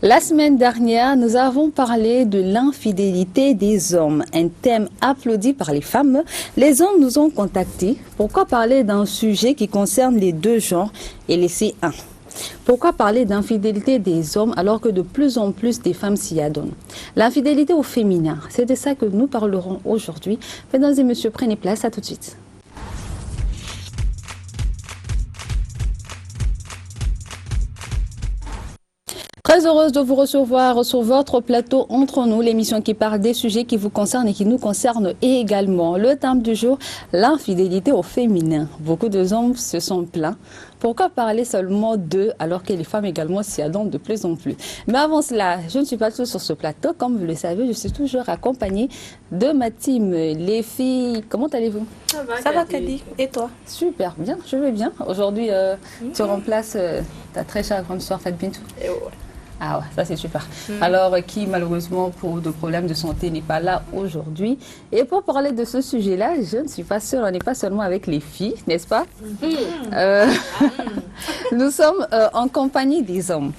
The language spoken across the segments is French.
La semaine dernière, nous avons parlé de l'infidélité des hommes, un thème applaudi par les femmes. Les hommes nous ont contactés. Pourquoi parler d'un sujet qui concerne les deux genres et laisser un? Pourquoi parler d'infidélité des hommes alors que de plus en plus des femmes s'y adonnent? L'infidélité au féminin, c'est de ça que nous parlerons aujourd'hui. Mesdames et messieurs, prenez place, à tout de suite. Très heureuse de vous recevoir sur votre plateau Entre nous, l'émission qui parle des sujets qui vous concernent et qui nous concernent également. Le thème du jour, l'infidélité au féminin. Beaucoup de hommes se sont plaints. Pourquoi parler seulement d'eux alors que les femmes également s'y adonnent de plus en plus? Mais avant cela, je ne suis pas toute sur ce plateau. Comme vous le savez, je suis toujours accompagnée de ma team. Les filles, comment allez-vous? Ça va, Kadi. Et toi? Super, bien, je vais bien. Aujourd'hui, tu remplaces ta très chère grande soeur Fat Bintou. Ah ouais, ça c'est super. Alors, qui malheureusement pour de problèmes de santé n'est pas là aujourd'hui. Et pour parler de ce sujet-là, je ne suis pas seule, on n'est pas seulement avec les filles, n'est-ce pas? Nous sommes en compagnie des hommes.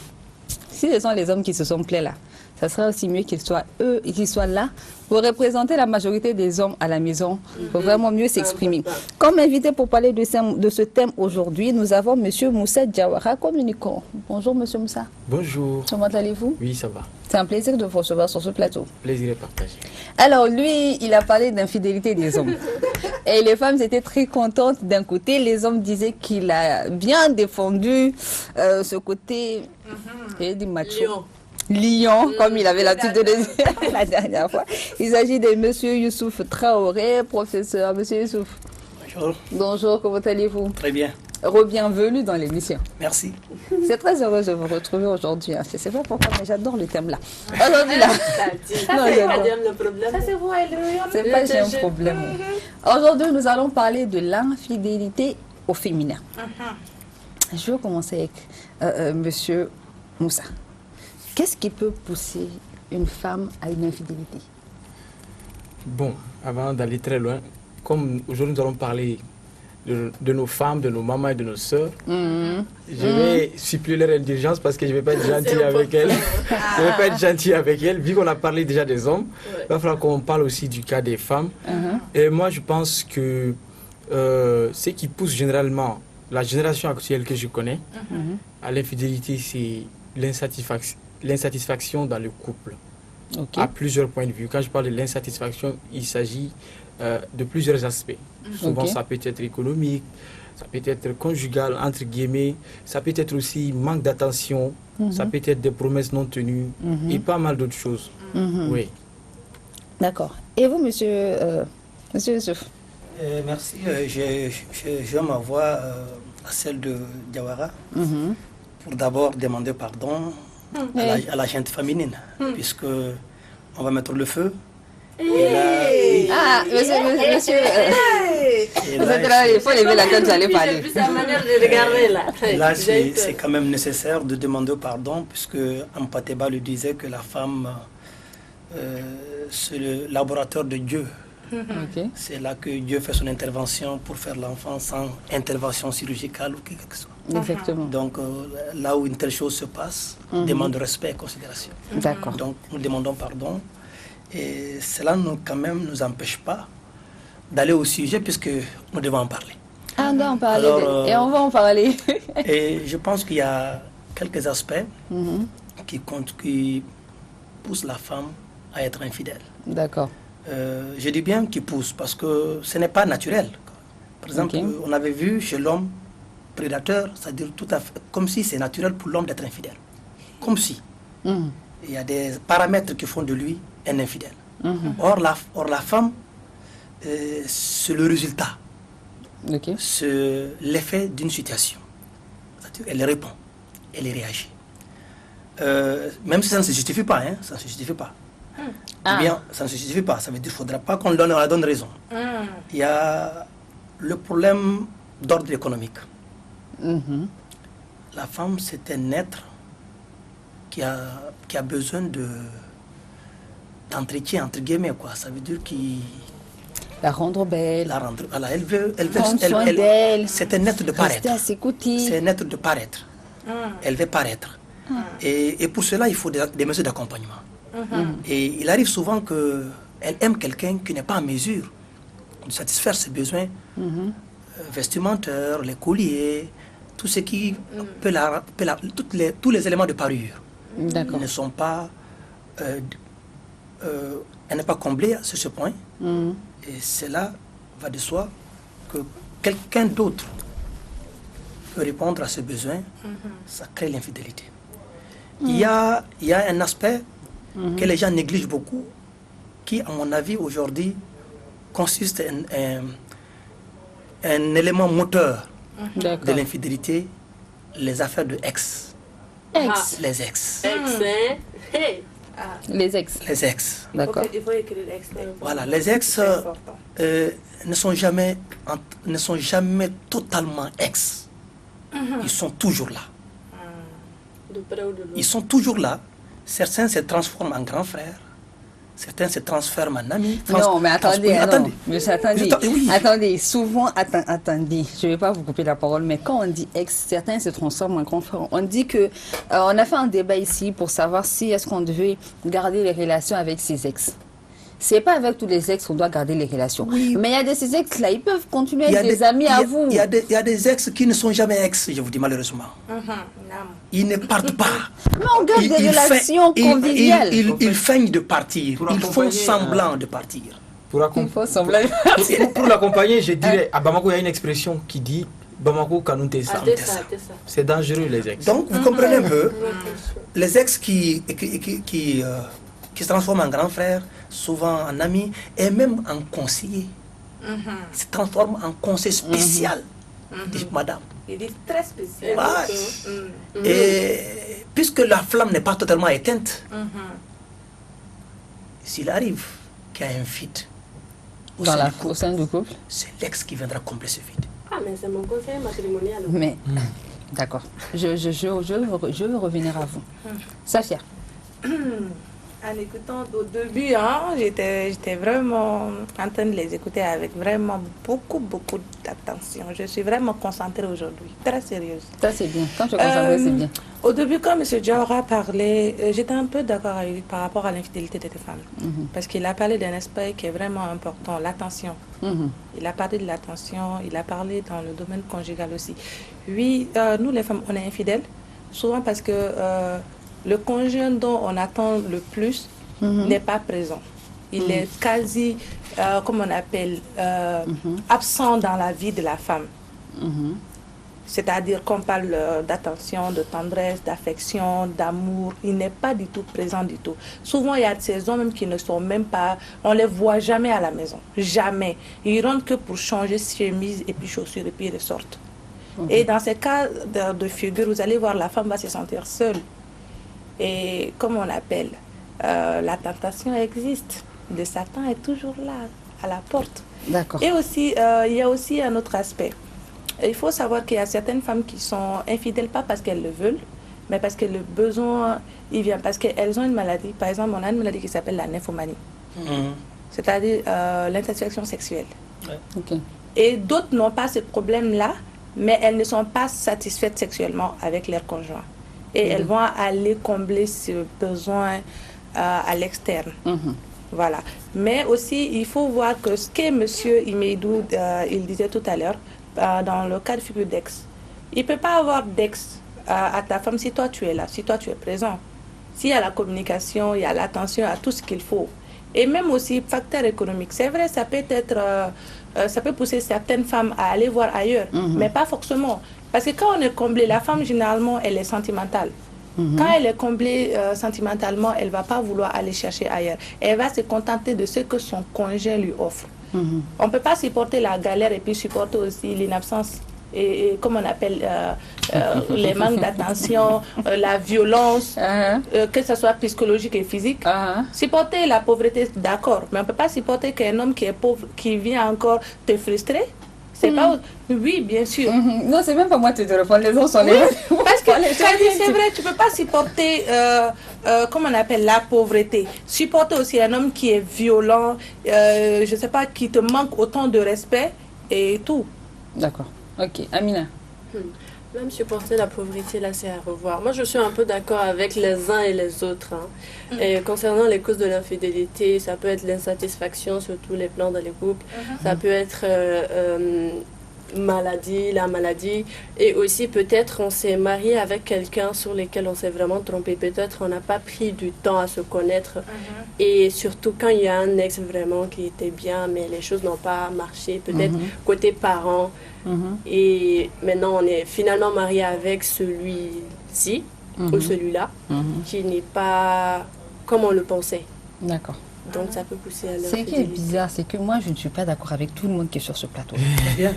Si ce sont les hommes qui se sont plaints là, ça serait aussi mieux qu'ils soient eux et qu'ils soient là pour représenter la majorité des hommes à la maison, pour vraiment mieux s'exprimer. Comme invité pour parler de ce thème aujourd'hui, nous avons M. Moussa Diawara, communicant. Bonjour M. Moussa. Bonjour. Comment allez-vous? Oui, ça va. C'est un plaisir de vous recevoir sur ce plateau. Plaisir est partagé. Alors lui, il a parlé d'infidélité des hommes. Et les femmes étaient très contentes d'un côté. Les hommes disaient qu'il a bien défendu ce côté du macho. Lion, comme il avait l'habitude de le dire la dernière fois. Il s'agit de M. Youssouf Traoré, professeur. M. Youssouf. Bonjour. Bonjour, comment allez-vous? Très bien. Re-bienvenue dans l'émission. Merci. C'est très heureuse de vous retrouver aujourd'hui. Je ne sais pas pourquoi, mais j'adore le thème là. Aujourd'hui là. C'est pas j'ai un problème. Aujourd'hui, nous allons parler de l'infidélité au féminin. Je vais commencer avec Monsieur Moussa. Qu'est-ce qui peut pousser une femme à une infidélité? Bon, avant d'aller très loin, comme aujourd'hui nous allons parler de nos femmes, de nos mamans et de nos sœurs, je vais suppléer leur indulgence parce que je ne vais pas être gentil avec elles. Je ne vais pas être gentil avec elles. Vu qu'on a parlé déjà des hommes, il va falloir qu'on parle aussi du cas des femmes. Et moi, je pense que ce qui pousse généralement la génération actuelle que je connais à l'infidélité, c'est l'insatisfaction dans le couple, à plusieurs points de vue. Quand je parle de l'insatisfaction, il s'agit de plusieurs aspects. Souvent, ça peut être économique, ça peut être conjugal, entre guillemets, ça peut être aussi manque d'attention, ça peut être des promesses non tenues et pas mal d'autres choses. Oui. D'accord. Et vous, monsieur Youssouf? Merci. Je ma voix à celle de Diawara pour d'abord demander pardon à la gente féminine, puisque on va mettre le feu. Et là, ah, monsieur, il faut lever la tête, j'allais parler. Là, c'est quand même nécessaire de demander pardon, puisque Ampateba le disait que la femme, c'est le laboratoire de Dieu. C'est là que Dieu fait son intervention pour faire l'enfant sans intervention chirurgicale ou quelque chose. Exactement. Donc là où une telle chose se passe, demande respect et considération. D'accord. Donc nous demandons pardon. Et cela quand même nous empêche pas d'aller au sujet puisque nous devons en parler. Ah, on doit en parler. Alors, et on va en parler. Et je pense qu'il y a quelques aspects qui poussent la femme à être infidèle. D'accord. Je dis bien qui pousse parce que ce n'est pas naturel. Par exemple, on avait vu chez l'homme prédateur, c'est-à-dire tout à fait comme si c'est naturel pour l'homme d'être infidèle. Comme si. Il y a des paramètres qui font de lui un infidèle. Or, la femme, c'est le résultat. C'est l'effet d'une situation. C'est-à-dire elle répond, elle réagit. Même si ça ne se justifie pas, hein, ça ne se justifie pas. Bien, ça ne se justifie pas. Ça veut dire qu'il ne faudra pas qu'on la donne raison. Il y a le problème d'ordre économique. La femme, c'est un être qui a besoin d'entretien, entre guillemets, quoi. Ça veut dire qu'il... La rendre belle. Voilà, elle veut soin d'elle. C'est un être de paraître. Rester à ses côtés. C'est un être de paraître. Elle veut paraître. Et pour cela, il faut des mesures d'accompagnement. Et il arrive souvent qu'elle aime quelqu'un qui n'est pas en mesure de satisfaire ses besoins vestimentaires, les colliers, tout ce qui peut tous les éléments de parure ne sont pas... elle n'est pas comblée sur ce point. Et cela va de soi que quelqu'un d'autre peut répondre à ce besoin, ça crée l'infidélité. Il y a un aspect que les gens négligent beaucoup, qui, à mon avis, aujourd'hui, consiste un élément moteur de l'infidélité, les affaires de ex. Les ex. Les ex. Les ex. D'accord. Il faut écrire ex. Voilà, les ex ne sont jamais totalement ex. Ils sont toujours là. Ils sont toujours là. Certains se transforment en grands frères. Certains se transforment en amis. Non, mais attendez. Oui. Attendez, souvent, attendez, je ne vais pas vous couper la parole, mais quand on dit ex, certains se transforment en grands frères. On dit que, on a fait un débat ici pour savoir si est-ce qu'on devait garder les relations avec ses ex. C'est pas avec tous les ex qu'on doit garder les relations. Oui. Mais il y a ces ex-là, ils peuvent continuer à être des amis à vous. Il y a des ex qui ne sont jamais ex, je vous dis malheureusement. Ils ne partent pas. Mais on garde des relations conviviales. Ils feignent de partir. Ils font semblant de partir. Pour l'accompagner, je dirais, à Bamako, il y a une expression qui dit Bamako Kanouté ça. C'est dangereux, les ex. Donc, vous comprenez un peu, les ex qui se transforment en grands frères, souvent en amis, et même en conseillers. Se transforment en conseil spécial. Dit madame. Il est très spécial. Et puisque la flamme n'est pas totalement éteinte, s'il arrive qu'il y a un vide au sein du couple, c'est l'ex qui viendra combler ce vide. Ah, mais c'est mon conseil matrimonial. Mais, d'accord. Je veux revenir à vous. Safia. En écoutant au début, j'étais vraiment en train de les écouter avec vraiment beaucoup d'attention. Je suis vraiment concentrée aujourd'hui, très sérieuse. Ça c'est bien, quand tu es concentrée c'est bien. Au début, quand M. Diawara parlait, j'étais un peu d'accord avec lui par rapport à l'infidélité des femmes. Parce qu'il a parlé d'un aspect qui est vraiment important, l'attention. Il a parlé de l'attention, il a parlé dans le domaine conjugal aussi. Oui, nous les femmes, on est infidèles, souvent parce que... le conjoint dont on attend le plus n'est pas présent. Il est quasi, comme on appelle, absent dans la vie de la femme. C'est-à-dire qu'on parle d'attention, de tendresse, d'affection, d'amour. Il n'est pas du tout présent du tout. Souvent, il y a ces hommes même qui ne sont même pas... On ne les voit jamais à la maison. Jamais. Ils rentrent que pour changer chemise et puis chaussures et puis ils ressortent. Et dans ces cas de figure, vous allez voir, la femme va se sentir seule. Et comme on appelle, la tentation existe. Le Satan est toujours là, à la porte. D'accord. Et aussi, il y a aussi un autre aspect. Il faut savoir qu'il y a certaines femmes qui sont infidèles, pas parce qu'elles le veulent, mais parce que le besoin, il vient. Parce qu'elles ont une maladie. Par exemple, on a une maladie qui s'appelle la nymphomanie. C'est-à-dire l'insatisfaction sexuelle. Et d'autres n'ont pas ce problème-là, mais elles ne sont pas satisfaites sexuellement avec leur conjoint. Et elles vont aller combler ce besoin à l'externe. Voilà. Mais aussi, il faut voir que ce que M. Imeidou, il disait tout à l'heure, dans le cas de figure d'ex, il ne peut pas avoir d'ex à ta femme si toi tu es là, si toi tu es présent. S'il y a la communication, il y a l'attention à tout ce qu'il faut. Et même aussi, facteur économique. C'est vrai, ça peut être... ça peut pousser certaines femmes à aller voir ailleurs, mais pas forcément. Parce que quand on est comblé, la femme, généralement, elle est sentimentale. Quand elle est comblée sentimentalement, elle ne va pas vouloir aller chercher ailleurs. Elle va se contenter de ce que son conjoint lui offre. On ne peut pas supporter la galère et puis supporter aussi l'inabsence. Et comme on appelle les manques d'attention, la violence, que ce soit psychologique et physique. Supporter la pauvreté, d'accord, mais on ne peut pas supporter qu'un homme qui est pauvre, qui vient encore te frustrer. C'est pas... Oui, bien sûr. Non, c'est même pas moi qui te réponds, les autres sont les... Parce que c'est vrai, tu ne peux pas supporter, comment on appelle, la pauvreté. Supporter aussi un homme qui est violent, je ne sais pas, qui te manque autant de respect et tout. D'accord. Ok. Amina. Même supporter la pauvreté, là, c'est à revoir. Moi, je suis un peu d'accord avec les uns et les autres. Et concernant les causes de l'infidélité, ça peut être l'insatisfaction sur tous les plans dans les couples. Ça peut être la maladie. Et aussi, peut-être, on s'est marié avec quelqu'un sur lequel on s'est vraiment trompé. Peut-être, on n'a pas pris du temps à se connaître. Et surtout, quand il y a un ex vraiment qui était bien, mais les choses n'ont pas marché. Peut-être côté parents. Et maintenant, on est finalement marié avec celui-ci ou celui-là qui n'est pas comme on le pensait. D'accord. Donc, ça peut pousser à Ce l'infidélité. qui est bizarre, c'est que moi, je ne suis pas d'accord avec tout le monde qui est sur ce plateau. Bien.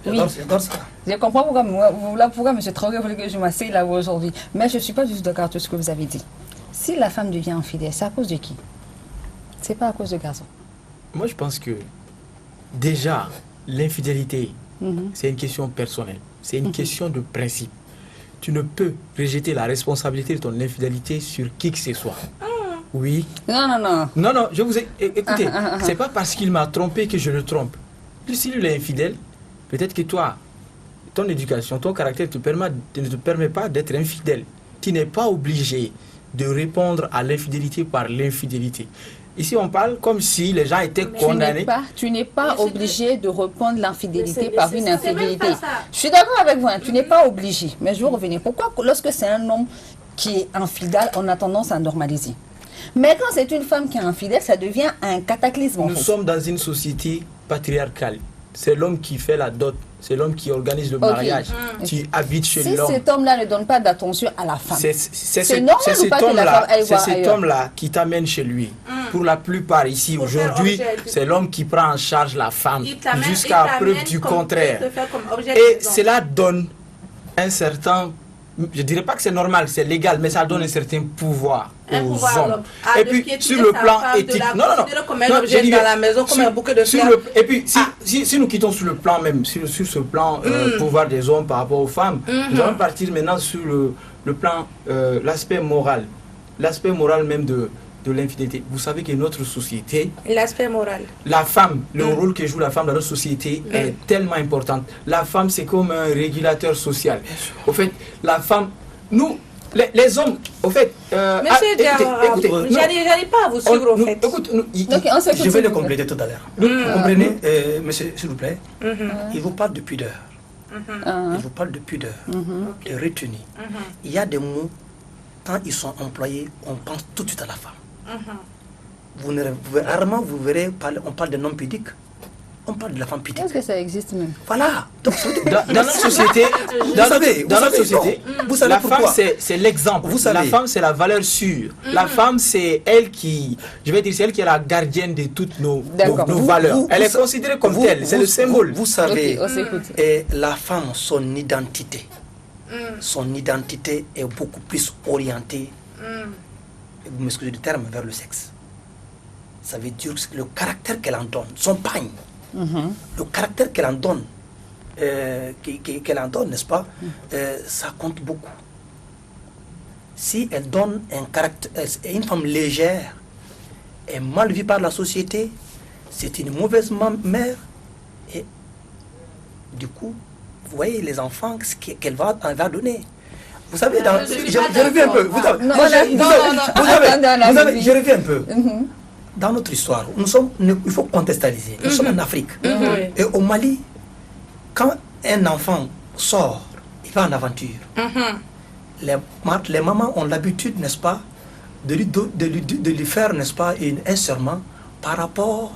Oui. J'adore ça. Je comprends pourquoi M. Traoré voulait que je m'assieds là aujourd'hui. Mais je ne suis pas juste d'accord avec tout ce que vous avez dit. Si la femme devient infidèle, c'est à cause de qui? C'est pas à cause de garçon. Moi, je pense que déjà, l'infidélité, c'est une question personnelle. C'est une question de principe. Tu ne peux rejeter la responsabilité de ton infidélité sur qui que ce soit. Oui. Non, je vous ai... Écoutez, c'est pas parce qu'il m'a trompé que je le trompe. S'il est infidèle, peut-être que toi, ton éducation, ton caractère ne te permet pas d'être infidèle. Tu n'es pas obligé de répondre à l'infidélité par l'infidélité. Ici, on parle comme si les gens étaient condamnés. Tu n'es pas obligé de répondre l'infidélité Mais par c'est une même infidélité. pas ça. Je suis d'accord avec vous, tu n'es pas obligé. Mais je vais revenir. Pourquoi, lorsque c'est un homme qui est infidèle, on a tendance à normaliser? Mais quand c'est une femme qui est infidèle, ça devient un cataclysme. Nous sommes dans une société patriarcale. C'est l'homme qui fait la dot. C'est l'homme qui organise le mariage. Tu habites chez Si l'homme. cet homme-là ne donne pas d'attention à la femme, C'est normal ou pas que la femme aille voir cet ailleurs? homme-là qui t'amène chez lui. Pour la plupart ici, Pour faire aujourd'hui, objet. c'est l'homme qui prend en charge la femme Il t'amène- jusqu'à il preuve t'amène du comme- contraire. te faire comme objet de Et maison. cela donne un certain, je dirais pas que c'est normal, c'est légal, mais ça donne un certain pouvoir Un aux pouvoir à hommes. l'homme. Ah, Et de puis piétiner sur le sa plan femme, de éthique, la non, considérer comme un non, objet je dis dans bien, la maison, comme un bouquet de sur fleurs. et puis si nous quittons sur le plan même, sur ce plan pouvoir des hommes par rapport aux femmes, nous allons partir maintenant sur le plan, l'aspect moral même de l'infidélité. Vous savez que notre société, L'aspect moral. la femme, le rôle que joue la femme dans notre société est tellement important. La femme, c'est comme un régulateur social. Au fait, la femme, nous, les hommes, au fait... Monsieur Diarra, j'arrive pas à vous suivre, au fait. Écoute, on s'écoute, Je vais s'il le vous plaît. compléter tout à l'heure. Vous comprenez, monsieur, s'il vous plaît, il vous parle de pudeur. Il vous parle de pudeur, de retenue. Il y a des mots, quand ils sont employés, on pense tout de suite à la femme. Rarement vous verrez, on parle d'un homme pudique, on parle de la femme pudique. Est-ce que ça existe même? Voilà. Donc, dans notre société, dans notre société, vous savez la femme pourquoi? c'est l'exemple. Vous savez. La femme c'est la valeur sûre. La femme c'est elle qui, je vais dire, c'est elle qui est la gardienne de toutes nos valeurs. Elle est considérée comme telle. C'est le symbole. Vous savez, Ok, on s'écoute. et la femme, son identité est beaucoup plus orientée, vous m'excusez du terme, vers le sexe. Ça veut dire que le caractère qu'elle en donne, son pagne, le caractère qu'elle en donne, n'est-ce pas, ça compte beaucoup. Si elle donne un caractère, une femme légère est mal vue par la société, c'est une mauvaise mère, et du coup, vous voyez les enfants qu'elle va donner. Vous savez, je reviens un peu. Je reviens un peu. Dans notre histoire, il faut contextualiser. Nous sommes en Afrique. Et au Mali, quand un enfant sort, il va en aventure. Les mamans ont l'habitude, n'est-ce pas, de lui faire, n'est-ce pas, un serment par rapport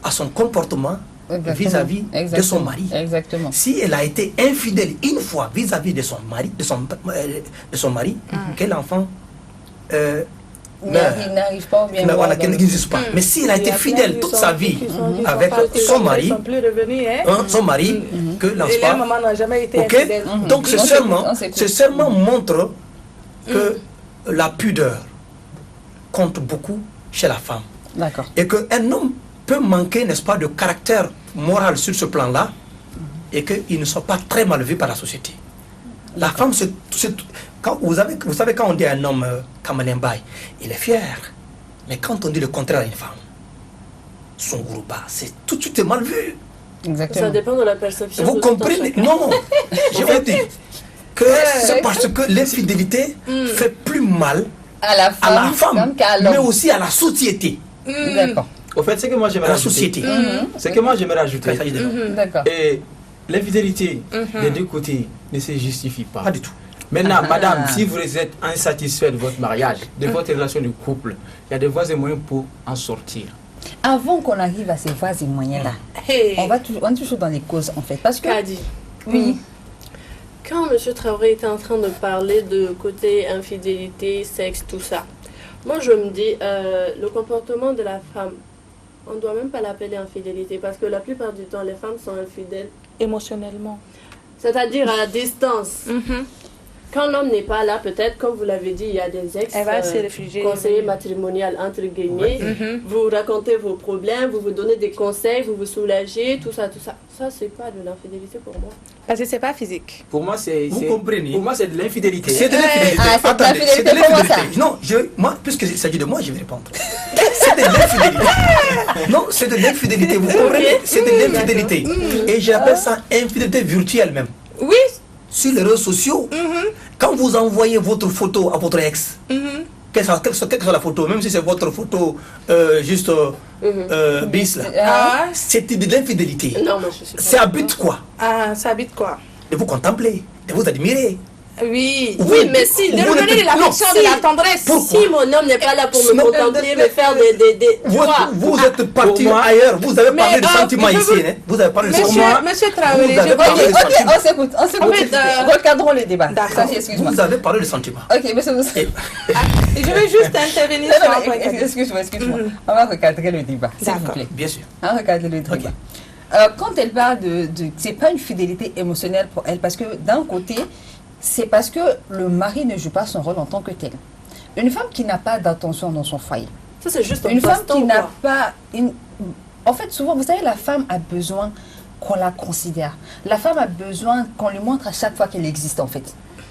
à son comportement vis-à-vis de son mari. Exactement. Si elle a été infidèle une fois vis-à-vis de son mari, que l'enfant Il n'arrive pas ou bien. voilà, qu'elle n'existe pas. Mais s'il a été fidèle toute sa vie avec son mari, que Et les l'enfant, mamans n'ont jamais été ok, infidèles. donc ce serment montre que la pudeur compte beaucoup chez la femme. D'accord. Et qu'un homme peut manquer, n'est-ce pas, de caractère moral sur ce plan-là, et qu'il ne soit pas très mal vu par la société. La femme, vous savez, quand on dit à un homme Kamalembaï, il est fier. Mais quand on dit le contraire à une femme, son groupe, c'est tout de suite mal vu. Exactement. Ça dépend de la perception. Vous de tout un comprenez? chacun. Non, je vais dire, que c'est parce que l'infidélité fait plus mal À la femme, qu'à l'homme. mais aussi à la société. D'accord. Au fait, c'est que moi j'aimerais La ajouter. société. C'est que moi j'aimerais ajouter. Quand il s'agit de l'homme. D'accord. Et l'infidélité des deux côtés ne se justifie pas. Pas du tout. Maintenant, madame, si vous êtes insatisfait de votre mariage, de votre relation de couple, il y a des voies et moyens pour en sortir. Avant qu'on arrive à ces voies et moyens-là, Hey. on est toujours dans les causes en fait. Parce que, Kadi, oui, quand M. Traoré était en train de parler de côté infidélité, sexe, tout ça, moi je me dis, le comportement de la femme, on ne doit même pas l'appeler infidélité parce que la plupart du temps, les femmes sont infidèles. Émotionnellement. C'est-à-dire à distance. Quand l'homme n'est pas là, peut-être, comme vous l'avez dit, il y a des ex Elle va se réfugier. conseillers matrimonial, entre guillemets. Vous racontez vos problèmes, vous donner des conseils, vous vous soulagez, tout ça, tout ça. Ça, c'est pas de l'infidélité pour moi. Parce que c'est pas physique. Pour moi, c'est Vous comprenez? Pour moi, c'est de l'infidélité. C'est de l'infidélité. Ah, c'est de Attendez, l'infidélité, c'est de comment l'infidélité. Non, moi, puisqu'il s'agit de moi, je vais répondre. C'est de l'infidélité. Non, c'est de l'infidélité. Vous comprenez? C'est de l'infidélité. Et j'appelle ça infidélité virtuelle même. Oui. Sur les réseaux sociaux, quand vous envoyez votre photo à votre ex, quelle que soit la photo, même si c'est votre photo juste bis là, Ah. c'est de l'infidélité. Non, moi je suis pas C'est à d'accord. but quoi? Ah, ça habite quoi? De vous contempler, de vous admirer. Oui. Oui, mais si, De de nous donner de l'affection, si- de la tendresse. Si mon homme n'est pas là pour me Non, contempler, me faire des Vous êtes parti Pour moi- ailleurs, vous avez parlé Mais, de sentiments je ici. veux- Hein? Vous avez parlé de Monsieur, sentiments. monsieur Traoré, Vous avez je parlé Ok, de vois. ok, on s'écoute, on s'écoute. En fait, Recadrons le débat. D'accord. Ça, excuse-moi. Vous avez parlé de sentiments. Ok, monsieur. Et- Je veux juste intervenir Non, sur non, un point. mais excuse-moi. On va recadrer le débat, s'il vous D'accord. plaît. Bien sûr. On va recadrer le débat. Quand elle parle c'est pas une fidélité émotionnelle pour elle, parce que d'un côté, c'est parce que le mari ne joue pas son rôle en tant que tel. Une femme qui n'a pas d'attention dans son foyer, Ça, c'est juste un une femme passe-temps, qui n'a quoi. pas En fait, souvent, vous savez, la femme a besoin qu'on la considère. La femme a besoin qu'on lui montre à chaque fois qu'elle existe, en fait,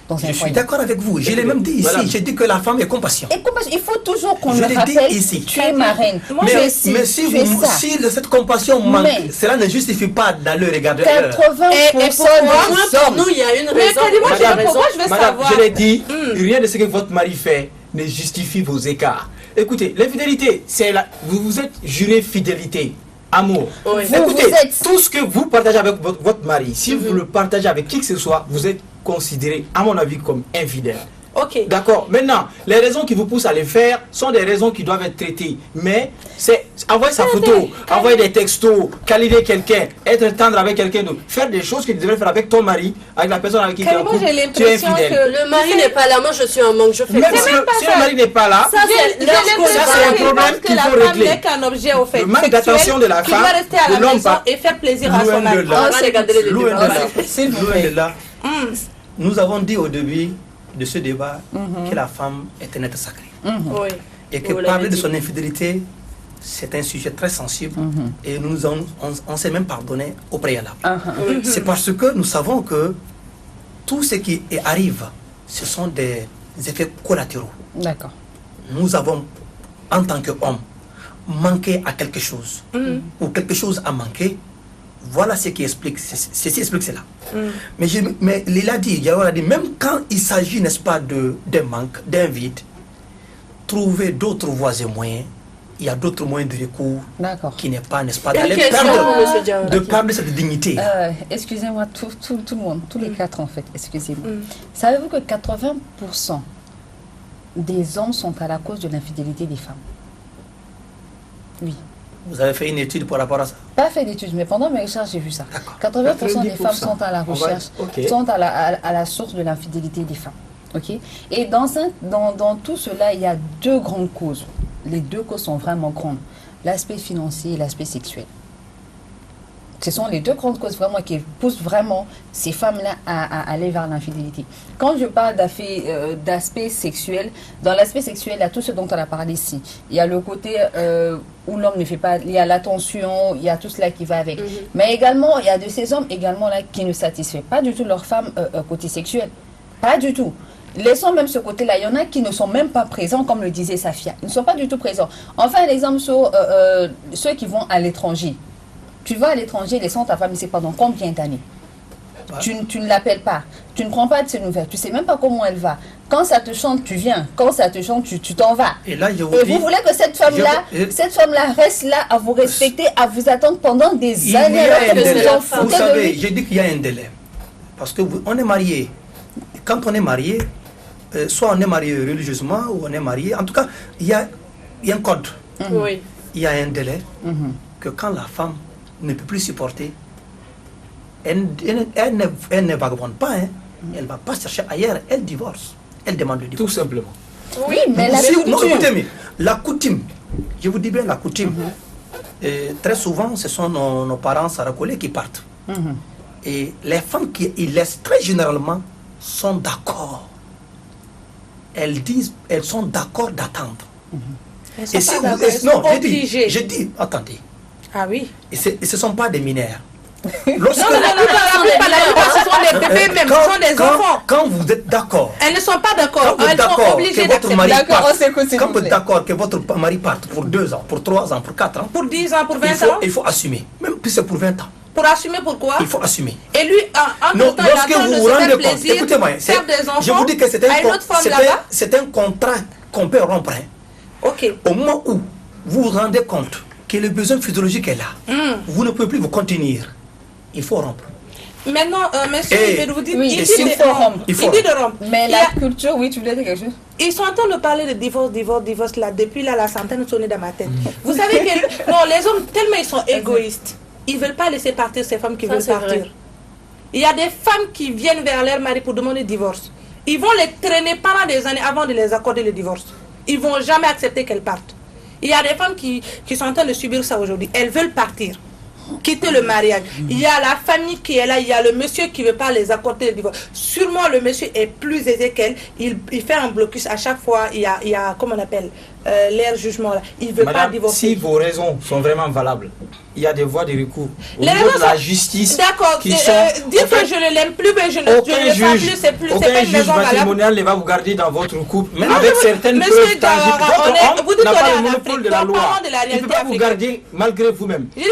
dans un Je suis foyer. d'accord avec vous. Je l'ai même dit ici. Voilà. J'ai dit que la femme est compassion. Et comme il faut toujours qu'on Je le l'ai dit rappelle, ici. tu es ma reine, Moi, tu es Mais, ci, mais si, tu es ça. cette compassion manque, Mais- cela ne justifie pas d'aller regarder ailleurs. 80% Et pourquoi des Moi, pour hommes. nous, il y a une Mais raison. Kadi, moi, il y a je- raison. pourquoi je veux Madame, savoir? je l'ai dit, rien de ce que votre mari fait ne justifie vos écarts. Écoutez, l'infidélité, c'est vous êtes juré fidélité, amour. Oui. Écoutez, Vous êtes- tout ce que vous partagez avec votre mari, si vous le partagez avec qui que ce soit, vous êtes considéré, à mon avis, comme infidèle. Ok. D'accord. Maintenant, les raisons qui vous poussent à les faire sont des raisons qui doivent être traitées. Mais c'est envoyer sa photo, envoyer des textos, câliner quelqu'un, être tendre avec quelqu'un d'autre, faire des choses que tu devrais faire avec ton mari, avec la personne avec qui tu es en Moi, couple, j'ai tu es l'impression infidèle. que Le mari n'est pas là, moi je suis en manque, je fais Même quoi? si, même pas si ça. le mari n'est pas là, Ça, J'ai c'est leur l'impression ça, c'est un qu'il problème pense que qu'il la faut femme régler. n'est qu'un objet au fait Le manque sexuel d'attention de la qui femme, doit rester à de la l'homme maison pas- et faire plaisir à Loin son de mari. là. On va regarder les Loin de débats. là. S'il vous Loin plaît. de là. Nous avons dit au début de ce débat que la femme est un être sacré. Oui. Et que Vous l'avez parler de dit. son infidélité, c'est un sujet très sensible. Et on s'est même pardonné au préalable. C'est parce que nous savons que tout ce qui arrive, ce sont des effets collatéraux. D'accord. Nous avons, en tant qu'hommes, manqué à quelque chose, ou quelque chose a manqué. Voilà ce qui explique, ceci explique cela. Mais Lila dit, Diawara a dit, même quand il s'agit, n'est-ce pas, d'un manque, d'un vide, trouver d'autres voies et moyens, il y a d'autres moyens de recours D'accord. qui n'est pas, n'est-ce pas, Une d'aller question, monsieur Diawara. de perdre cette dignité. Excusez-moi, tout le monde, tous les quatre en fait, excusez-moi. Savez-vous que 80% des hommes sont à la cause de l'infidélité des femmes? Oui. Vous avez fait une étude par rapport à ça? Pas fait d'études, mais pendant mes recherches, j'ai vu ça. D'accord. 80% des femmes 90%. sont à la On va- recherche, ok. sont à la source de l'infidélité des femmes. Ok. Et dans tout cela, il y a deux grandes causes. Les deux causes sont vraiment grandes. L'aspect financier et l'aspect sexuel. Ce sont les deux grandes causes vraiment qui poussent vraiment ces femmes-là à aller vers l'infidélité. Quand je parle d'aspect sexuel, dans l'aspect sexuel, il y a tout ce dont on a parlé ici. Il y a le côté où l'homme ne fait pas, il y a l'attention, il y a tout cela qui va avec. Mais également, il y a de ces hommes également là qui ne satisfont pas du tout leur femme côté sexuel. Pas du tout. Laissons même ce côté-là. Il y en a qui ne sont même pas présents, comme le disait Safia. Ils ne sont pas du tout présents. Enfin, l'exemple sur ceux qui vont à l'étranger. Tu vas à l'étranger, laissant ta femme, c'est pendant combien d'années? tu ne l'appelles pas, tu ne prends pas de ses nouvelles, tu sais même pas comment elle va. Quand ça te chante, tu viens. Quand ça te chante, tu t'en vas. Et là, je vous Et dis, vous voulez que cette femme-là reste là à vous respecter, à vous attendre pendant des années alors que vous vous en vous foutez de savez, lui. j'ai dit qu'il y a un délai. Parce que on est marié. Quand on est marié, soit on est marié religieusement ou on est marié. En tout cas, il y a un code. Oui. Il y a un délai que quand la femme ne peut plus supporter, elle ne vagabonde pas. Hein. Elle ne va pas chercher ailleurs. Elle divorce. Elle demande le divorce. Tout simplement. Oui, mais la Non, culture. écoutez, mais la coutume, je vous dis bien la coutume, très souvent, ce sont nos parents saracolés qui partent. Et les femmes qui y laissent, très généralement, sont d'accord. Elles disent, elles sont d'accord d'attendre. Elles Et sont si pas vous, d'accord, elles sont obligées. je dis, attendez, Ah oui. et ce ne sont pas des mineurs. Non, la plupart, ce sont des bébés même, ce sont des enfants. Quand vous êtes d'accord, Elles ne sont pas quand d'accord, vous êtes elles sont d'accord obligées que votre mari d'accepter. D'accord, on parte, s'écoute, s'il quand vous vous êtes plaît. d'accord que votre mari parte pour 2 ans, pour 3 ans, pour 4 ans, Pour 10 ans, pour 20 ans. il faut assumer. Même si c'est pour 20 ans, Pour assumer pourquoi. il faut assumer. Et lui, Non, entre-temps, il lorsque est en train vous de vous se rendez faire compte, plaisir, écoutez-moi, faire des enfants je vous dis que c'est à une autre femme là-bas. c'est un contrat qu'on peut rompre. Hein. Ok. Au moment où vous vous rendez compte que le besoin physiologique est là, vous ne pouvez plus vous contenir, il faut rompre. Maintenant, monsieur, Et- je vais vous dire, oui, il et dit s'il de faut rompre. rompre. Il faut Il dit de rompre. Mais Il y la a- culture, oui, tu voulais dire quelque chose? Ils sont en train de parler de divorce là, depuis là, la centaine sonnée dans ma tête. Vous savez que non, les hommes, tellement ils sont égoïstes, ils veulent pas laisser partir ces femmes qui Ça, veulent c'est partir. vrai. Il y a des femmes qui viennent vers leur mari pour demander divorce. Ils vont les traîner pendant des années avant de les accorder le divorce. Ils vont jamais accepter qu'elles partent. Il y a des femmes qui sont en train de subir ça aujourd'hui. Elles veulent partir, quitter le mariage. Il y a la famille qui est là, il y a le monsieur qui ne veut pas les accorder le divorce. Sûrement le monsieur est plus aisé qu'elle. Il fait un blocus à chaque fois. Il y a comment on appelle, l'air jugement là. Il ne veut pas Madame, divorcer. si vos raisons sont vraiment valables, il y a des voies de recours au Les niveau de raisons la sont- justice D'accord, qui sont... dire en fait, que je ne l'aime plus, mais je ne le aucun sens juge, plus, c'est pas aucun une juge maison valable. matrimonial ne va vous garder dans votre couple Mais avec non, certaines monsieur preuves Diawara, tangibles. Votre homme vous dites n'a qu'on pas est le en monopole Afrique, de la donc loi. parlons de la Il ne réalité peut pas vous africaine. garder malgré vous-même. Vous dites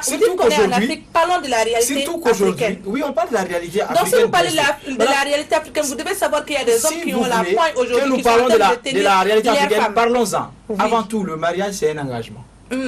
Surtout qu'on est en qu'aujourd'hui- Afrique, parlons de la réalité Surtout qu'aujourd'hui, africaine. oui, on parle de la réalité Donc africaine. si vous parlez de bien sûr. la réalité africaine, vous devez savoir qu'il y a des hommes Si qui vous ont la voulez pointe que aujourd'hui nous qui sont en parlons train de la, de de tenir la réalité leurs africaine, femmes. parlons-en. Oui. Avant tout, le mariage, c'est un engagement.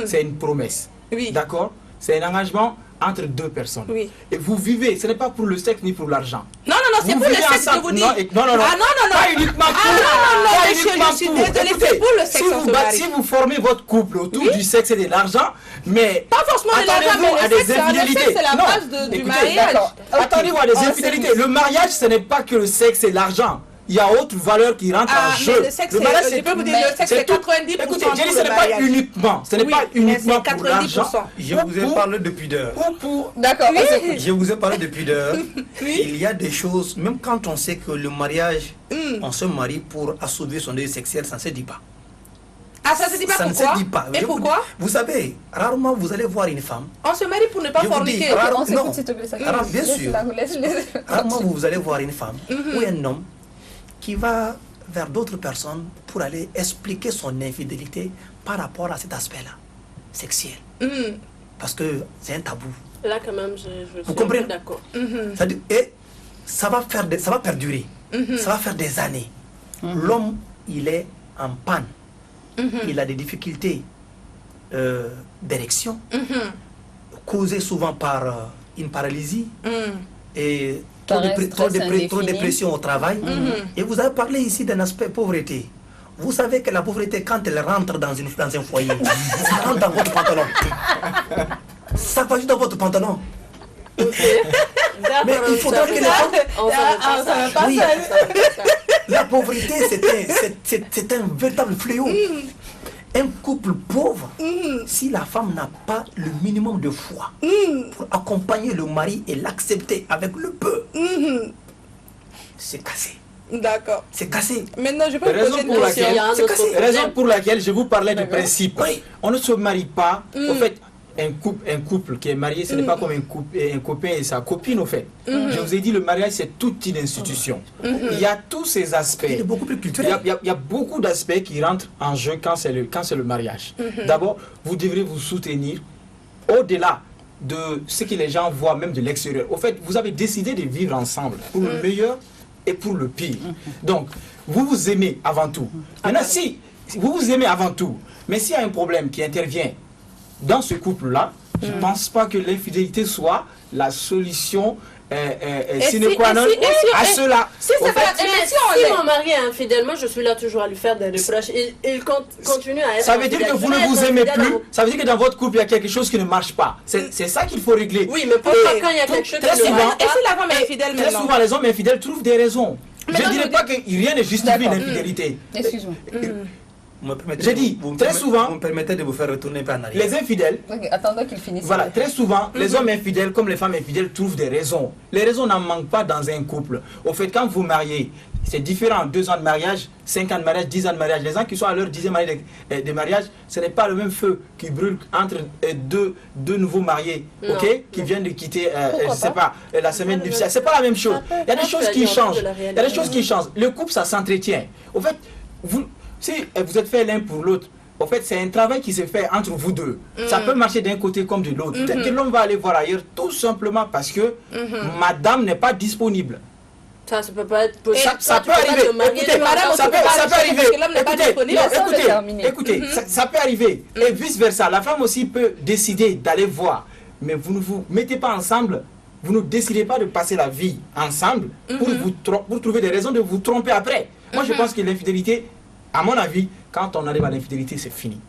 C'est une promesse. Oui. D'accord? C'est un engagement entre deux personnes. Oui. Et vous vivez, ce n'est pas pour le sexe ni pour l'argent. Non, c'est Vous pour le vivez sexe, je ensemble. vous dis. Non, non. Ah non. Pas uniquement pour. non, pas monsieur, uniquement je suis pour. désolée, Écoutez, c'est pour le sexe, si on vous, se marie. si vous formez votre couple autour du sexe et de l'argent, mais Pas forcément de l'argent, attendez-vous mais à le des sexe, le infidélités. sexe, c'est la Non, base du écoutez, mariage. d'accord. Attendez-vous à des On infidélités. s'est- Le mariage, ce n'est pas que le sexe et l'argent. Il y a autre valeur qui rentre Ah, en jeu. mais le sexe, mariage, je peux vous dire, le sexe, c'est tout. 90% Écoutez, pour j'ai dit, le ce n'est pas mariage. uniquement. Ce n'est Oui, pas mais uniquement c'est pour l'argent. 90%. Je vous ai parlé de pudeur. Ou pour D'accord, on s'écoute. Je vous ai parlé de pudeur. Il y a des choses, même quand on sait que le mariage, on se marie pour assouvir son désir sexuel, ça ne se dit pas. Ah, ça se dit pas Ça ne pourquoi? se dit pas. Et Je vous pourquoi? dis, vous savez, rarement vous allez voir une femme. On se marie pour ne pas Je vous dis, forniquer. rare- On s'écoute, non. s'il te plaît. ça- Alors, bien sûr. Laisse- Rarement vous allez voir une femme ou un homme qui va vers d'autres personnes pour aller expliquer son infidélité par rapport à cet aspect-là, sexuel. Parce que c'est un tabou. Là, quand même, je suis un comprenez? peu d'accord. C'est-à-dire, et ça va perdurer. Ça va faire des années. L'homme, il est en panne. Il a des difficultés d'érection, causées souvent par une paralysie et trop Stress de indéfini. dépression au travail. Et vous avez parlé ici d'un aspect pauvreté. Vous savez que la pauvreté, quand elle rentre dans un foyer, ça rentre dans votre pantalon. Ça va juste dans votre pantalon. Mais il faudra que les femmes... On s'en va pas ça. Oui. La pauvreté, c'est un véritable fléau. Un couple pauvre, si la femme n'a pas le minimum de foi pour accompagner le mari et l'accepter avec le peu, c'est cassé. D'accord. C'est cassé. Maintenant, je peux vous Raison poser une pour question. laquelle- Il y a un C'est autre cassé. problème. Raison pour laquelle je vous parlais du principe. Oui. On ne se marie pas. En fait, un couple qui est marié, ce n'est pas comme un copain et sa copine, au fait. Je vous ai dit, le mariage, c'est toute une institution. Il y a tous ces aspects. Il est beaucoup plus Il culturel. y a beaucoup d'aspects qui rentrent en jeu quand c'est le mariage. D'abord, vous devrez vous soutenir au-delà de ce que les gens voient même de l'extérieur. Au fait, vous avez décidé de vivre ensemble pour le meilleur et pour le pire. Donc, vous vous aimez avant tout. Maintenant, si vous vous aimez avant tout, mais s'il y a un problème qui intervient dans ce couple-là, je ne pense pas que l'infidélité soit la solution sine qua non à cela. Si mon mari est infidèle, moi je suis là toujours à lui faire des reproches. Il continue à être ça veut dire que vous ne vous aimez plus. Ça veut dire que dans votre couple, il y a quelque chose qui ne marche pas. C'est ça qu'il faut régler. Oui, mais pourquoi quand il y a quelque chose qui ne marche pas? Et si la femme est infidèle très souvent, les hommes infidèles trouvent des raisons. Je ne dirais pas que rien ne justifie l'infidélité. Excuse-moi. J'ai dit, très souvent, vous me permettez de vous faire retourner un peu en arrière. les infidèles, Attendons qu'il finisse. voilà, très souvent, les hommes infidèles comme les femmes infidèles trouvent des raisons. Les raisons n'en manquent pas dans un couple. Au fait, quand vous mariez, c'est différent. 2 ans de mariage, 5 ans de mariage, 10 ans de mariage. Les gens qui sont à leur 10e année de mariage, ce n'est pas le même feu qui brûle entre deux nouveaux mariés, ok, qui viennent de quitter, je sais pas, la semaine du fiac. C'est pas la même chose. Il y a des choses qui changent. Il y a des choses qui changent. Le couple, ça s'entretient. Au fait, si vous êtes fait l'un pour l'autre, en fait, c'est un travail qui se fait entre vous deux. Ça peut marcher d'un côté comme de l'autre. Peut-être que l'homme va aller voir ailleurs tout simplement parce que madame n'est pas disponible. Ça peut pas être possible. Ça peut arriver. Écoutez, ça peut arriver. Et vice versa. La femme aussi peut décider d'aller voir. Mais vous ne vous mettez pas ensemble. Vous ne décidez pas de passer la vie ensemble pour trouver des raisons de vous tromper après. Moi, je pense que l'infidélité, à mon avis, quand on arrive à l'infidélité, c'est fini.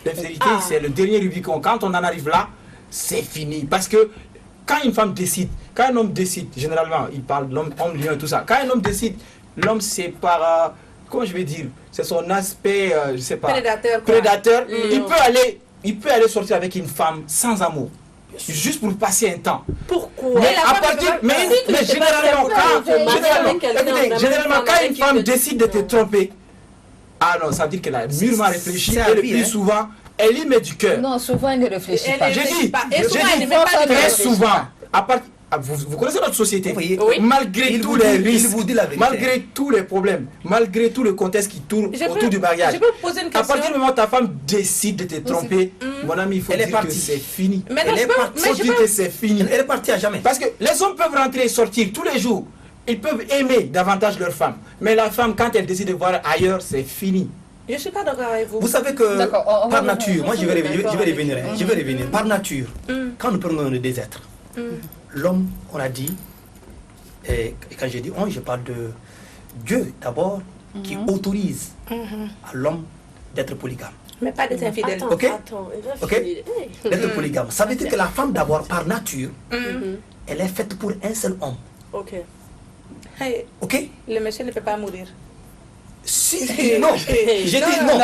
L'infidélité, c'est le dernier Rubicon. Quand on en arrive là, c'est fini. Parce que quand une femme décide, quand un homme décide, généralement, il parle de l'homme, homme-lion et tout ça. Quand un homme décide, l'homme, c'est par, comment je vais dire, c'est son aspect, je sais pas, prédateur. Il peut aller sortir avec une femme sans amour. Juste pour passer un temps. Pourquoi? Mais généralement, quand une femme décide de te tromper, ah non, ça veut dire qu'elle a mûrement réfléchi et le plus souvent, elle y met du cœur. Non, souvent elle ne réfléchit pas. J'ai dit, très souvent, vous connaissez notre société, malgré tous les risques, malgré tous les problèmes, malgré tout le contexte qui tourne autour du mariage, à partir du moment où ta femme décide de te tromper, mon ami, il faut dire que c'est fini. Elle est partie. Il faut dire que c'est fini. Elle est partie à jamais. Parce que les hommes peuvent rentrer et sortir tous les jours. Ils peuvent aimer davantage leur femme. Mais la femme, quand elle décide de voir ailleurs, c'est fini. Je ne suis pas d'accord avec vous. Vous savez que par nature, moi je vais revenir. Par nature, quand nous prenons des êtres, l'homme, on a dit, et quand je dis on, je parle de Dieu d'abord, qui autorise à l'homme d'être polygame. Mais pas d'être infidèle. Ok? D'être polygame. Ça veut dire que la femme d'abord, par nature, elle est faite pour un seul homme. Ok. Hey, ok? Le monsieur ne peut pas mourir. Si, non, j'ai dit non,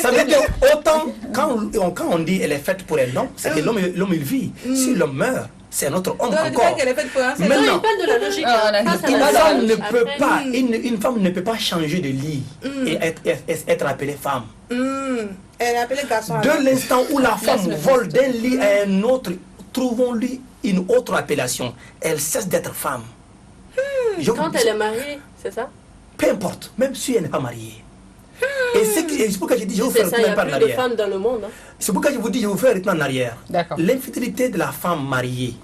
ça veut dire autant, quand on dit elle est faite pour un homme, c'est que l'homme il vit. Si l'homme meurt, c'est un autre homme encore. Maintenant, il parle de la logique. Une femme ne peut pas changer de lit et être appelée femme. Elle est appelée garçon. De l'instant où la femme vole d'un lit à un autre, trouvons-lui une autre appellation. Elle cesse d'être femme. Quand elle est mariée, c'est ça? Peu importe, même si elle n'est pas mariée. Et c'est pourquoi je dis, je vais vous faire retourner un peu en arrière. Il y a plus de femmes dans le monde. Hein. C'est pourquoi je vous dis, je vais vous faire retourner en arrière. L'infidélité de la femme mariée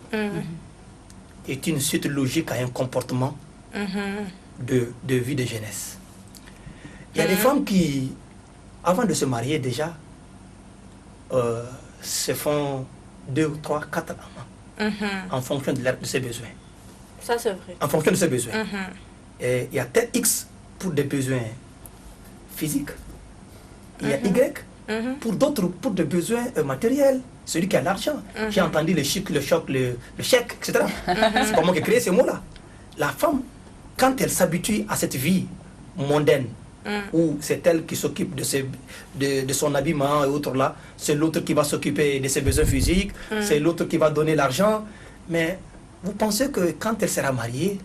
est une suite logique à un comportement de vie de jeunesse. Il y a des femmes qui, avant de se marier déjà, se font 2, 3, 4 amants en fonction de ses besoins. Ça, c'est vrai. En fonction de ses besoins. Et il y a tel X pour des besoins physiques, il y a Y pour d'autres, pour des besoins matériels, celui qui a l'argent. J'ai entendu le chèque, etc. C'est pas moi qui ai créé ces mots-là. La femme, quand elle s'habitue à cette vie mondaine, où c'est elle qui s'occupe de son habillement et autres là, c'est l'autre qui va s'occuper de ses besoins physiques, c'est l'autre qui va donner l'argent, mais vous pensez que quand elle sera mariée,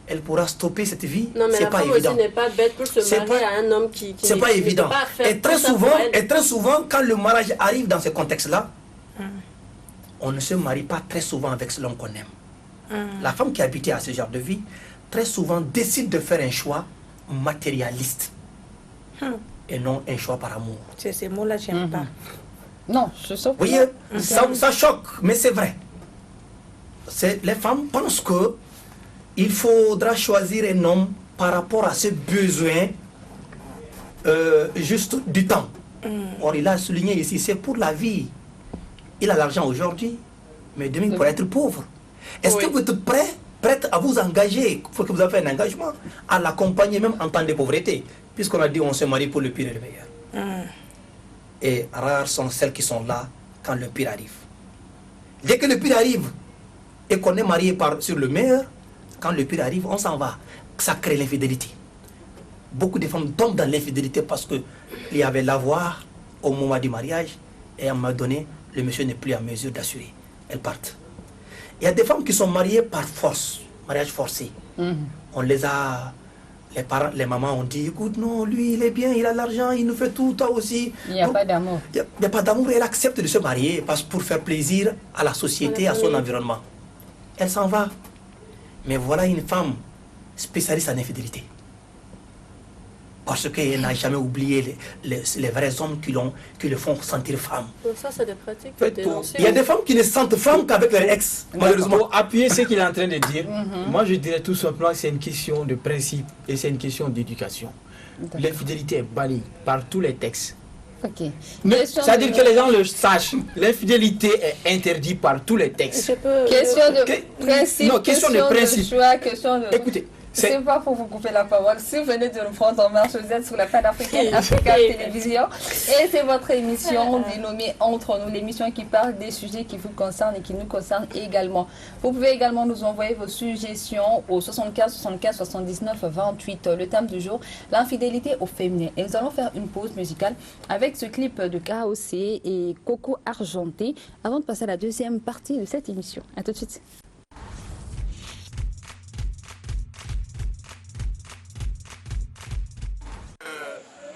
elle pourra stopper cette vie? Non, mais c'est la pas femme évident. aussi n'est pas bête pour se marier à un homme qui c'est pas évident. Et très souvent, quand le mariage arrive dans ce contexte-là, on ne se marie pas très souvent avec l'homme qu'on aime. La femme qui est habituée à ce genre de vie, très souvent décide de faire un choix matérialiste et non un choix par amour. Ces mots-là, j'aime pas. Non, je suis Vous voyez, ça choque, mais c'est vrai. Les femmes pensent que il faudra choisir un homme par rapport à ses besoins juste du temps. Or, il a souligné ici, c'est pour la vie. Il a l'argent aujourd'hui, mais demain, il pourrait être pauvre. Est-ce que vous êtes prête à vous engager, il faut que vous avez fait un engagement, à l'accompagner même en temps de pauvreté, puisqu'on a dit on se marie pour le pire et le meilleur. Et rares sont celles qui sont là quand le pire arrive. Dès que le pire arrive et qu'on est marié sur le meilleur, quand le pire arrive, on s'en va. Ça crée l'infidélité. Beaucoup de femmes tombent dans l'infidélité parce qu'il y avait l'avoir au moment du mariage et à un moment donné, le monsieur n'est plus en mesure d'assurer. Elles partent. Il y a des femmes qui sont mariées par force, mariage forcé. On les a... Les parents, les mamans ont dit, écoute, non, lui, il est bien, il a l'argent, il nous fait tout, toi aussi. Il n'y a pas d'amour. Il n'y a pas d'amour et elle accepte de se marier pour faire plaisir à la société, à son environnement. Elle s'en va. Mais voilà une femme spécialiste en infidélité. Parce qu'elle n'a jamais oublié les vrais hommes qui le font sentir femme. Ça, c'est des pratiques. Il y a des femmes qui ne sentent femme qu'avec leur ex, malheureusement. Pour appuyer ce qu'il est en train de dire, moi je dirais tout simplement que c'est une question de principe et c'est une question d'éducation. L'infidélité est bannie par tous les textes. Ok. C'est-à-dire que les gens le sachent, l'infidélité est interdite par tous les textes. Question de principe, non, question de principe. choix, question de... Écoutez, c'est pas pour vous couper la parole. Si vous venez de nous prendre en marche, vous êtes sur la panafricaine Africa Télévision. Et c'est votre émission dénommée Entre nous, l'émission qui parle des sujets qui vous concernent et qui nous concernent également. Vous pouvez également nous envoyer vos suggestions au 75 75 79 28. Le thème du jour, l'infidélité au féminin. Et nous allons faire une pause musicale avec ce clip de KOC et Coco Argenté avant de passer à la deuxième partie de cette émission. A tout de suite.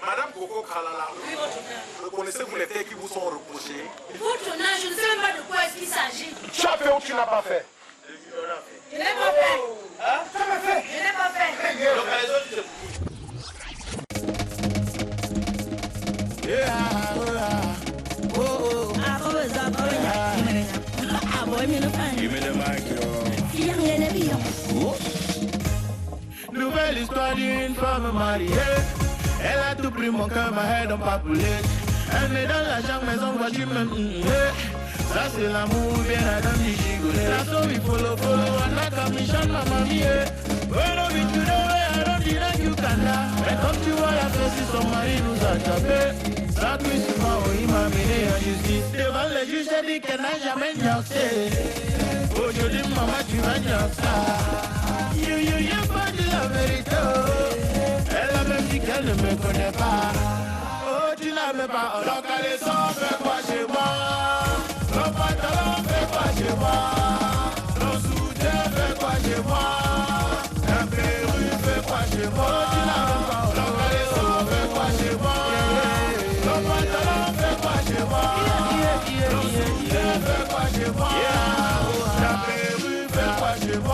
Madame Coco Kalala, reconnaissez-vous les faits qui vous sont reprochés? Votre honneur, je ne sais même pas de quoi est-ce qu'il s'agit. Tu as fait ou tu n'as pas fait? Je n'ai pas fait. Hein? Tu as fait? Je n'ai pas fait. Très bien. Nouvelle histoire d'une femme mariée. Elle a tout pris, mon cœur, ma haine, pas poulet. Elle est dans la chambre, maison, voiture, même. Ça, c'est l'amour, bien la dame du gigolet. La so, we follow, and like a mission, ma mamie. When I be to the way, I don't deny you can. Mais comme tu vois, la fête, si son mari nous a tapé. Ça, puis souvent, oh, il m'a mené en justice. Devant les juges, j'ai dit qu'elle n'a jamais niancé. Aujourd'hui, maman, tu vas niancer. You, pas dit la vérité. Elle a même dit qu'elle ne me connaît pas. Oh, tu n'as même pas. Alors qu'elle est sans, fais quoi chez moi? Ton pantalon, fais quoi chez moi? Ton soutien, fais quoi chez moi? Un perruque, fais quoi chez moi? Tu n'as même pas. Alors qu'elle est sans, fais quoi chez moi? Ton pantalon, fais quoi chez moi? Ton soutien, fais quoi chez moi? Un perruque, fais quoi chez moi?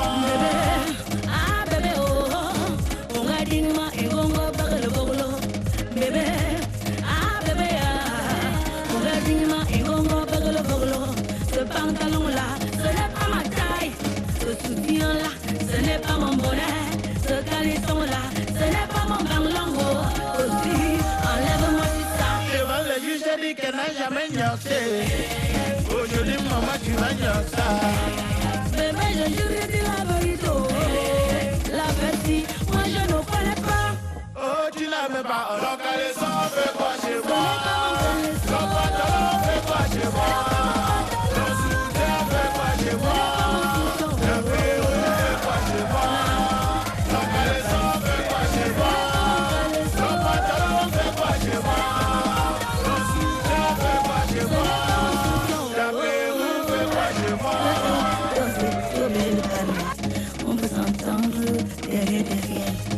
Ce pantalon-là, ce n'est pas ma taille. Ce soutien-là, ce n'est pas mon bonnet. Ce caleçon-là, ce n'est pas mon banlango. Aussi, enlève-moi tout ça. Devant le juge, j'ai dit qu'elle n'a jamais niancé. Aujourd'hui, maman, tu vas niancer. Bébé, je jure de la vérité. La vérité, moi je ne connais pas. Oh, tu n'as même pas. Alors qu'elle est sans, fais quoi chez moi? Ton pantalon, fais quoi chez moi? Ton soutien, fais quoi chez moi? Un perruque, fais quoi chez moi? Alors qu'elle est sans, fais quoi chez moi? Ton pantalon, fais quoi chez moi? Ton soutien, fais quoi chez moi? Ta perruque, fais quoi chez moi? On peut s'entendre derrière.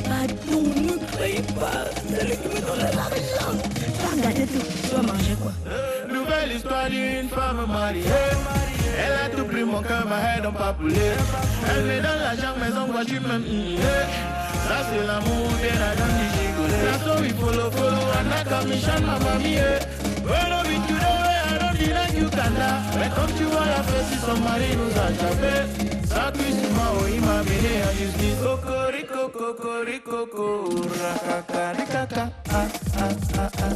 Pardon, ne croyez pas. Regardez tout, tu vas manger quoi? Nouvelle histoire d'une femme mariée. Elle a tout pris, mon cœur, ma haine, pas poulet. Elle est dans la chambre, maison, voiture, même. Ça, c'est l'amour, bien la dame du gigolet. La so, we follow, and like a mission, ma mamie. When I be to the way, I don't Yukanda. Mais comme tu vois la fête, si son mari nous a tapé. Ça cuisse moi, il m'a mené en justice. Cocorico, cocorico, cocorico, racacaricaca. Ah, ah, ah, ah, ah.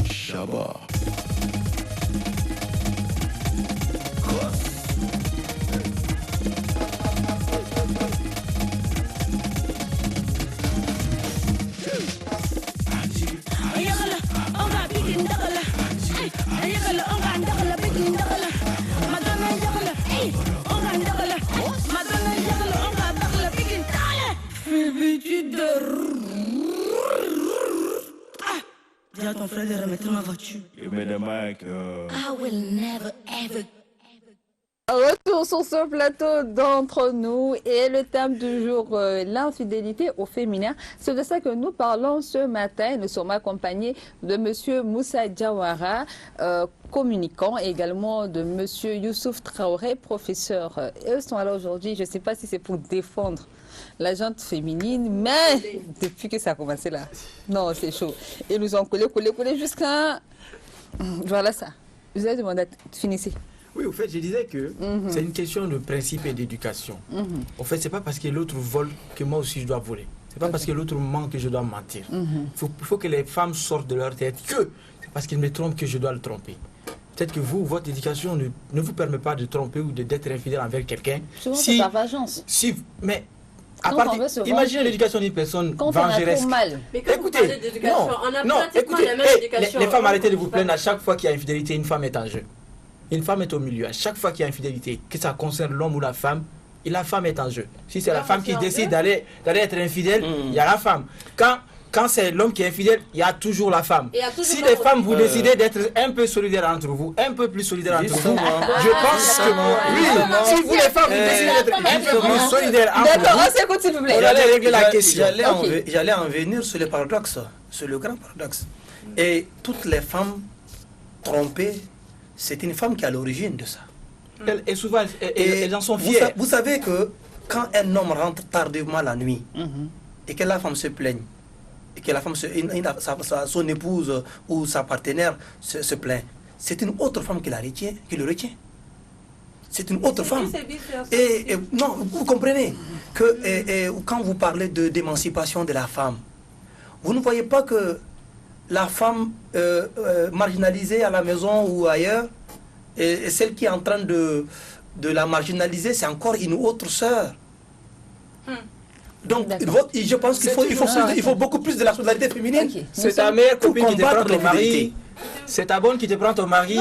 Shabba. Dis à ton frère de remettre ma voiture. Give me the mic. I will never ever. Retour sur ce plateau d'entre nous et le thème du jour, l'infidélité au féminin. C'est de ça que nous parlons ce matin. Nous sommes accompagnés de Monsieur Moussa Diawara, communicant, et également de Monsieur Youssouf Traoré, professeur. Eux sont là aujourd'hui. Je ne sais pas si c'est pour défendre la gente féminine, mais depuis que ça a commencé là, non, c'est chaud. Et nous ont collé jusqu'à... Voilà ça. Vous avez demandé, finissez. Oui, au fait, je disais que c'est une question de principe et d'éducation. En fait, c'est pas parce que l'autre vole que moi aussi je dois voler. C'est pas parce que l'autre ment que je dois mentir. Il faut que les femmes sortent de leur tête que c'est parce qu'ils me trompent que je dois le tromper. Peut-être que vous, votre éducation ne vous permet pas de tromper ou d'être infidèle envers quelqu'un. Souvent, c'est par vengeance. Mais imaginez l'éducation d'une personne vengeresse. Mais quand vous parlez d'éducation, on a pratiquement la même éducation. Les femmes, arrêtez de vous plaindre à chaque fois qu'il y a infidélité, une femme est en jeu. Une femme est au milieu. À chaque fois qu'il y a infidélité, que ça concerne l'homme ou la femme, et la femme est en jeu. Si c'est la femme qui décide d'aller être infidèle, il y a la femme. Quand c'est l'homme qui est infidèle, il y a toujours la femme. Si les femmes, vous décidez d'être un peu solidaires entre vous, un peu plus solidaires entre vous, je pense que si vous les femmes, vous décidez d'être un peu plus solidaires entre vous, d'accord, on s'écoute s'il vous plaît. On allait régler la question. J'allais en venir sur le paradoxe, sur le grand paradoxe. Et toutes les femmes trompées, c'est une femme qui est à l'origine de ça. Et souvent, elles en sont fières. Vous savez que quand un homme rentre tardivement la nuit et que la femme se plaigne, et que la femme, son épouse ou sa partenaire se plaint, c'est une autre femme qui le retient. C'est une autre femme. Et non, vous comprenez que quand vous parlez d'émancipation de la femme, vous ne voyez pas que la femme marginalisée à la maison ou ailleurs, et celle qui est en train de la marginaliser, c'est encore une autre sœur. Donc, je pense qu'il faut beaucoup plus de la solidarité féminine. Okay. C'est ta mère copine qui te prend ton mari. C'est ta bonne qui te prend ton mari.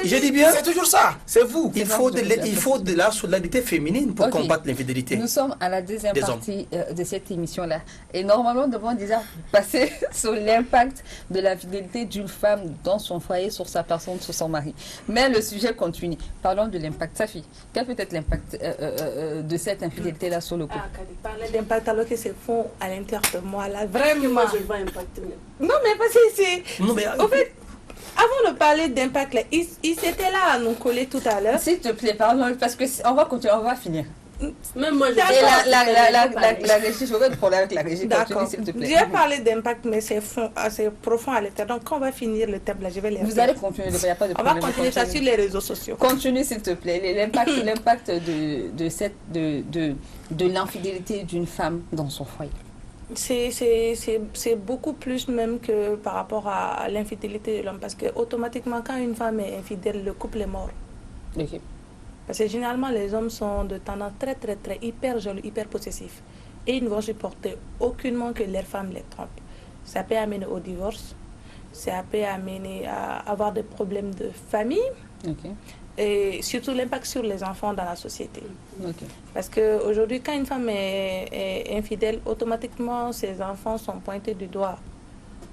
Je dis bien, c'est toujours ça. C'est vous. Il faut de la solidarité féminine pour combattre l'infidélité. Nous sommes à la deuxième partie de cette émission-là. Et normalement, nous devons déjà passer sur l'impact de la fidélité d'une femme dans son foyer, sur sa personne, sur son mari. Mais le sujet continue. Parlons de l'impact. Safi, quel peut être l'impact de cette infidélité-là sur le couple? Parler d'impact alors que c'est fond à l'intérieur de moi, là, vraiment. Moi, je vois impacter. Non, mais parce que c'est... En fait, avant de parler d'impact, il s'était là à nous coller tout à l'heure. S'il te plaît, pardon, parce qu'on va continuer, on va finir. Même moi, je la régie, je veux pas de problème avec la régie. D'accord. J'ai parlé d'impact, mais c'est profond à l'intérieur. Donc, quand on va finir le thème, là, je vais les Vous allez continuer, il n'y a pas de problème. On va continuer ça sur les réseaux sociaux. Continue, s'il te plaît. L'impact de l'infidélité d'une femme dans son foyer. C'est beaucoup plus même que par rapport à l'infidélité de l'homme. Parce que automatiquement, quand une femme est infidèle, le couple est mort. Okay. Parce que généralement, les hommes sont de tendance très, hyper jaloux, hyper possessifs. Et ils ne vont supporter aucunement que leur femme les trompe. Ça peut amener au divorce. Ça peut amener à avoir des problèmes de famille. Okay. Et surtout l'impact sur les enfants dans la société. Okay. Parce qu'aujourd'hui, quand une femme est infidèle, automatiquement, ses enfants sont pointés du doigt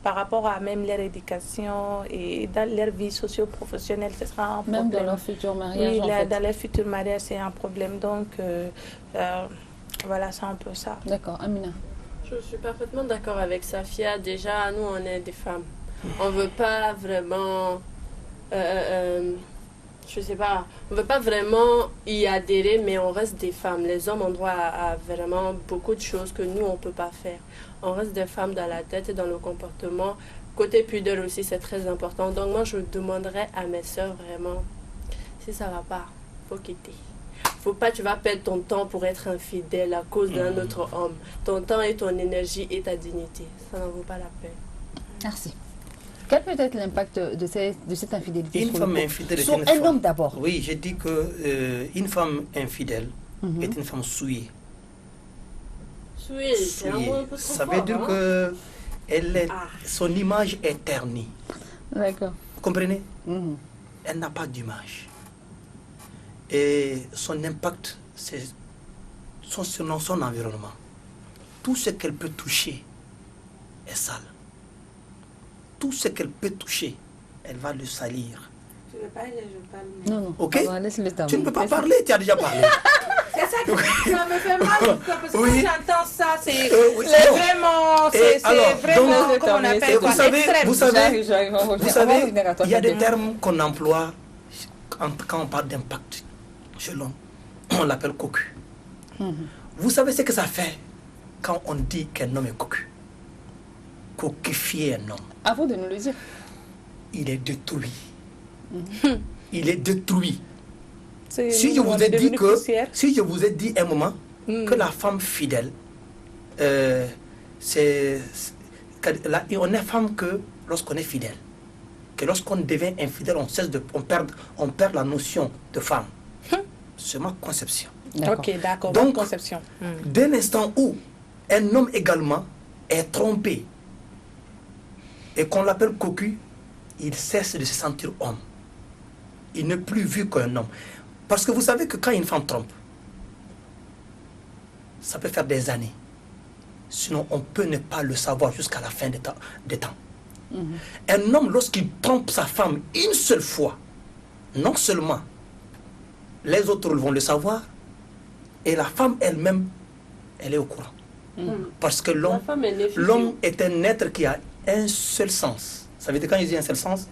par rapport à même leur éducation et dans leur vie socio-professionnelle, ce sera un problème. Même dans leur futur mariage, oui, dans leur futur mariage, c'est un problème. Donc, voilà, c'est un peu ça. D'accord. Amina? Je suis parfaitement d'accord avec Safia. Déjà, nous, on est des femmes. On ne veut pas vraiment je sais pas, on veut pas vraiment y adhérer, mais on reste des femmes. Les hommes ont droit à vraiment beaucoup de choses que nous, on peut pas faire. On reste des femmes dans la tête et dans le comportement. Côté pudeur aussi, c'est très important. Donc moi, je demanderais à mes sœurs vraiment, si ça va pas, faut quitter. Faut pas, tu vas perdre ton temps pour être infidèle à cause d'un autre homme. Ton temps et ton énergie et ta dignité, ça n'en vaut pas la peine. Merci. Quel peut être l'impact de cette infidélité Une femme infidèle sur un homme d'abord? Oui, j'ai dit que une femme infidèle est une femme souillée. Souillée, c'est un mot un peu trop Ça fort, veut dire hein? que son image est ternie. D'accord. Vous comprenez? Elle n'a pas d'image. Et son impact, c'est son environnement. Tout ce qu'elle peut toucher est sale. Tout ce qu'elle peut toucher, elle va le salir. Tu veux parler, je parle. Non, non. Ok? Laisse-le terminer. Tu ne peux pas parler, tu as déjà parlé. C'est ça qui ça me fait mal au cœur, parce que Oui. quand j'entends ça, c'est Oui, c'est non. vraiment, Et c'est alors, vraiment, donc, comment on appelle quoi, vous savez, extrême. vous savez, J'arrive, il y a des termes qu'on emploie quand on parle d'impact chez l'homme. On l'appelle cocu. Vous savez ce que ça fait quand on dit qu'un homme est cocu? Coquifier un homme. À vous de nous le dire. Il est détruit. Il est détruit. C'est- Si je on vous est ai dit devenu que, poussière. si je vous ai dit un moment que la femme fidèle, on est femme que lorsqu'on est fidèle, que lorsqu'on devient infidèle, on perd la notion de femme. C'est ma conception. Ok, d'accord, Donc, bonne conception. Dès l'instant où un homme également est trompé et qu'on l'appelle cocu, il cesse de se sentir homme. Il n'est plus vu qu'un homme. Parce que vous savez que quand une femme trompe, ça peut faire des années. Sinon, on peut ne pas le savoir jusqu'à la fin des temps. Un homme, lorsqu'il trompe sa femme une seule fois, non seulement les autres vont le savoir, et la femme elle-même, elle est au courant. Parce que La femme, elle est l'homme est un être qui a un seul sens. Ça veut dire quand il dit un seul sens,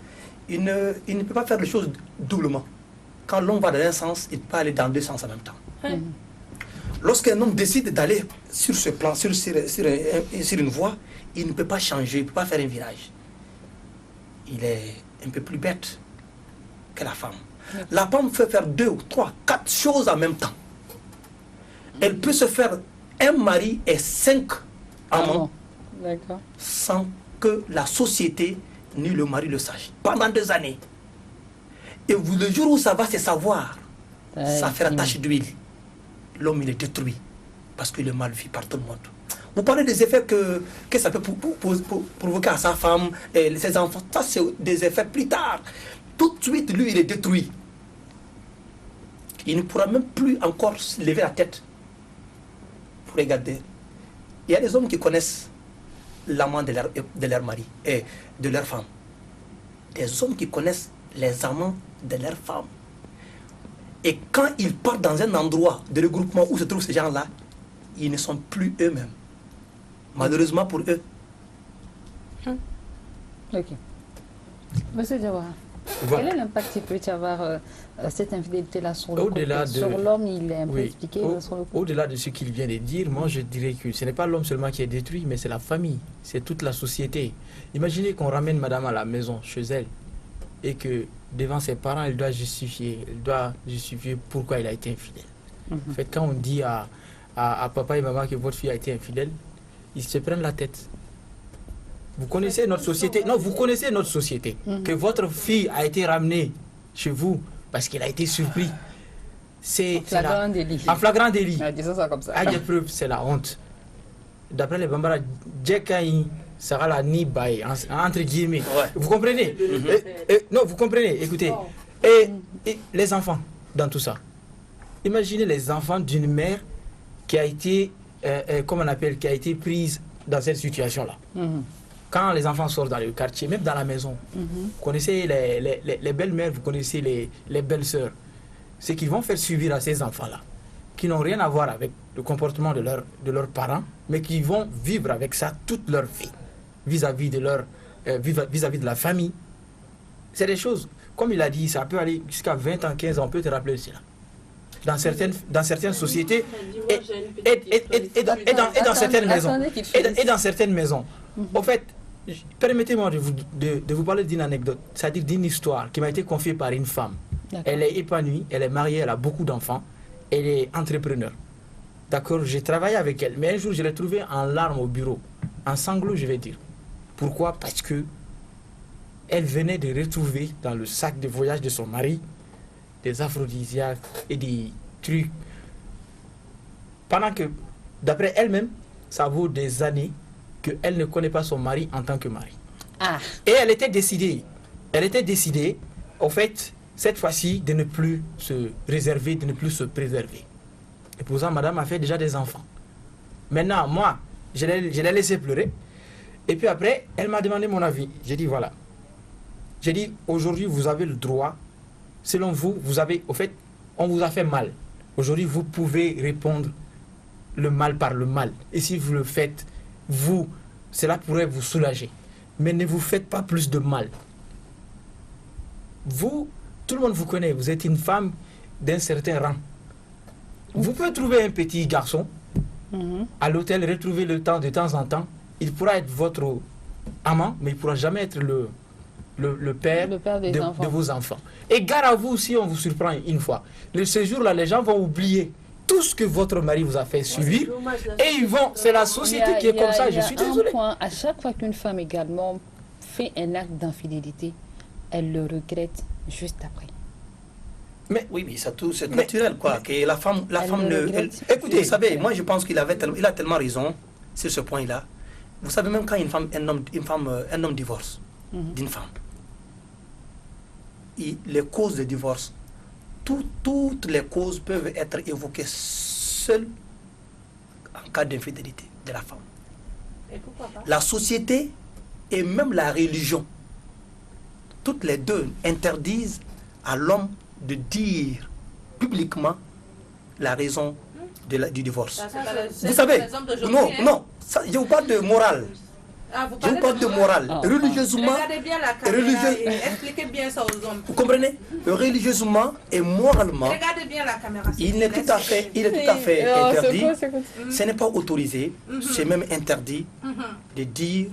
il ne peut pas faire les choses doublement. Quand l'homme va dans un sens, il peut aller dans deux sens en même temps. Lorsqu'un homme décide d'aller sur ce plan, sur une voie, il ne peut pas changer, il ne peut pas faire un virage. Il est un peu plus bête que la femme. La femme peut faire 2, 3, 4 choses en même temps. Elle peut se faire un mari et 5 amants D'accord. sans que la société ni le mari le sache. Pendant des années. Et le jour où ça va se savoir, ça fait la tache d'huile. L'homme, il est détruit parce qu'il est mal vu par tout le monde. Vous parlez des effets que ça peut provoquer à sa femme et ses enfants. Ça, c'est des effets plus tard. Tout de suite, lui, il est détruit. Il ne pourra même plus encore lever la tête pour regarder. Il y a des hommes qui connaissent l'amant de leur mari et de leur femme. Des hommes qui connaissent les amants de leur femme. Et quand ils partent dans un endroit de regroupement où se trouvent ces gens-là, ils ne sont plus eux-mêmes. Malheureusement pour eux. Ok. Monsieur Diawara, quel est l'impact qu'il peut y avoir cette infidélité-là sur le couple? Sur l'homme, il est un peu expliqué. Sur le couple. Au-delà de ce qu'il vient de dire, moi je dirais que ce n'est pas l'homme seulement qui est détruit, mais c'est la famille, c'est toute la société. Imaginez qu'on ramène madame à la maison, chez elle, et que devant ses parents, elle doit justifier pourquoi elle a été infidèle. En fait, quand on dit à papa et maman que votre fille a été infidèle, ils se prennent la tête. Vous connaissez notre société. Non, vous connaissez notre société. Que votre fille a été ramenée chez vous parce qu'elle a été surprise. C'est en flagrant délit. En flagrant délit. Disons ça comme ça. À l'épreuve, c'est la honte. D'après les Bambara, Djekaï, Sarah la Nibaï, entre guillemets. Ouais. Vous comprenez? Non, vous comprenez. Écoutez. Et les enfants dans tout ça. Imaginez les enfants d'une mère qui a été, comment on appelle, qui a été prise dans cette situation-là. Quand les enfants sortent dans le quartier, même dans la maison, vous connaissez les belles-mères, vous connaissez les belles-sœurs. Ce qu'ils vont faire subir à ces enfants-là, qui n'ont rien à voir avec le comportement de leurs parents, mais qui vont vivre avec ça toute leur vie, vis-à-vis de la famille. C'est des choses. comme il a dit, ça peut aller jusqu'à 20 ans, 15 ans, on peut te rappeler cela. Dans certaines sociétés et dans certaines maisons. Et dans certaines maisons. En fait, permettez-moi de vous parler d'une anecdote, c'est-à-dire d'une histoire qui m'a été confiée par une femme. Elle est épanouie, elle est mariée, elle a beaucoup d'enfants, elle est entrepreneur. D'accord, j'ai travaillé avec elle, mais un jour je l'ai trouvée en larmes au bureau, en sanglots je vais dire. Pourquoi? Parce que elle venait de retrouver dans le sac de voyage de son mari des aphrodisiaques et des trucs. Pendant que, d'après elle-même, ça vaut des années qu'elle ne connaît pas son mari en tant que mari. Et elle était décidée, en fait, cette fois-ci, de ne plus se réserver, de ne plus se préserver. Et pour ça, madame a fait déjà des enfants. Maintenant, moi, je l'ai laissé pleurer. Et puis après, elle m'a demandé mon avis. J'ai dit, voilà. J'ai dit, aujourd'hui, vous avez le droit. Selon vous, vous avez, au fait, on vous a fait mal. Aujourd'hui, vous pouvez répondre le mal par le mal. Et si vous le faites, vous, cela pourrait vous soulager. Mais ne vous faites pas plus de mal. Vous, tout le monde vous connaît. Vous êtes une femme d'un certain rang. Vous pouvez trouver un petit garçon à l'hôtel, retrouver le temps de temps en temps. Il pourra être votre amant, mais il ne pourra jamais être le père de vos enfants. Et gare à vous si on vous surprend une fois. Ce jour-là, les gens vont oublier tout ce que votre mari vous a fait subir. Et ils vont, c'est la société qui est comme ça, je suis désolé. À chaque fois qu'une femme également fait un acte d'infidélité, elle le regrette juste après. Mais oui, mais c'est naturel, quoi. Que la femme écoutez, vous savez, moi je pense qu'il a tellement raison sur ce point-là. Vous savez, même quand un homme divorce d'une femme, les causes de divorce, toutes les causes peuvent être évoquées seules en cas d'infidélité de la femme. Et pourquoi pas? La société et même la religion, toutes les deux interdisent à l'homme de dire publiquement la raison du divorce. Vous savez, non, je vous parle de morale. Je vous parle de morale. Religieusement, regardez bien la caméra et expliquez bien ça aux hommes. Vous comprenez? Religieusement et moralement, Regardez bien la caméra. il est tout à fait interdit. Ce n'est pas autorisé, c'est même interdit de dire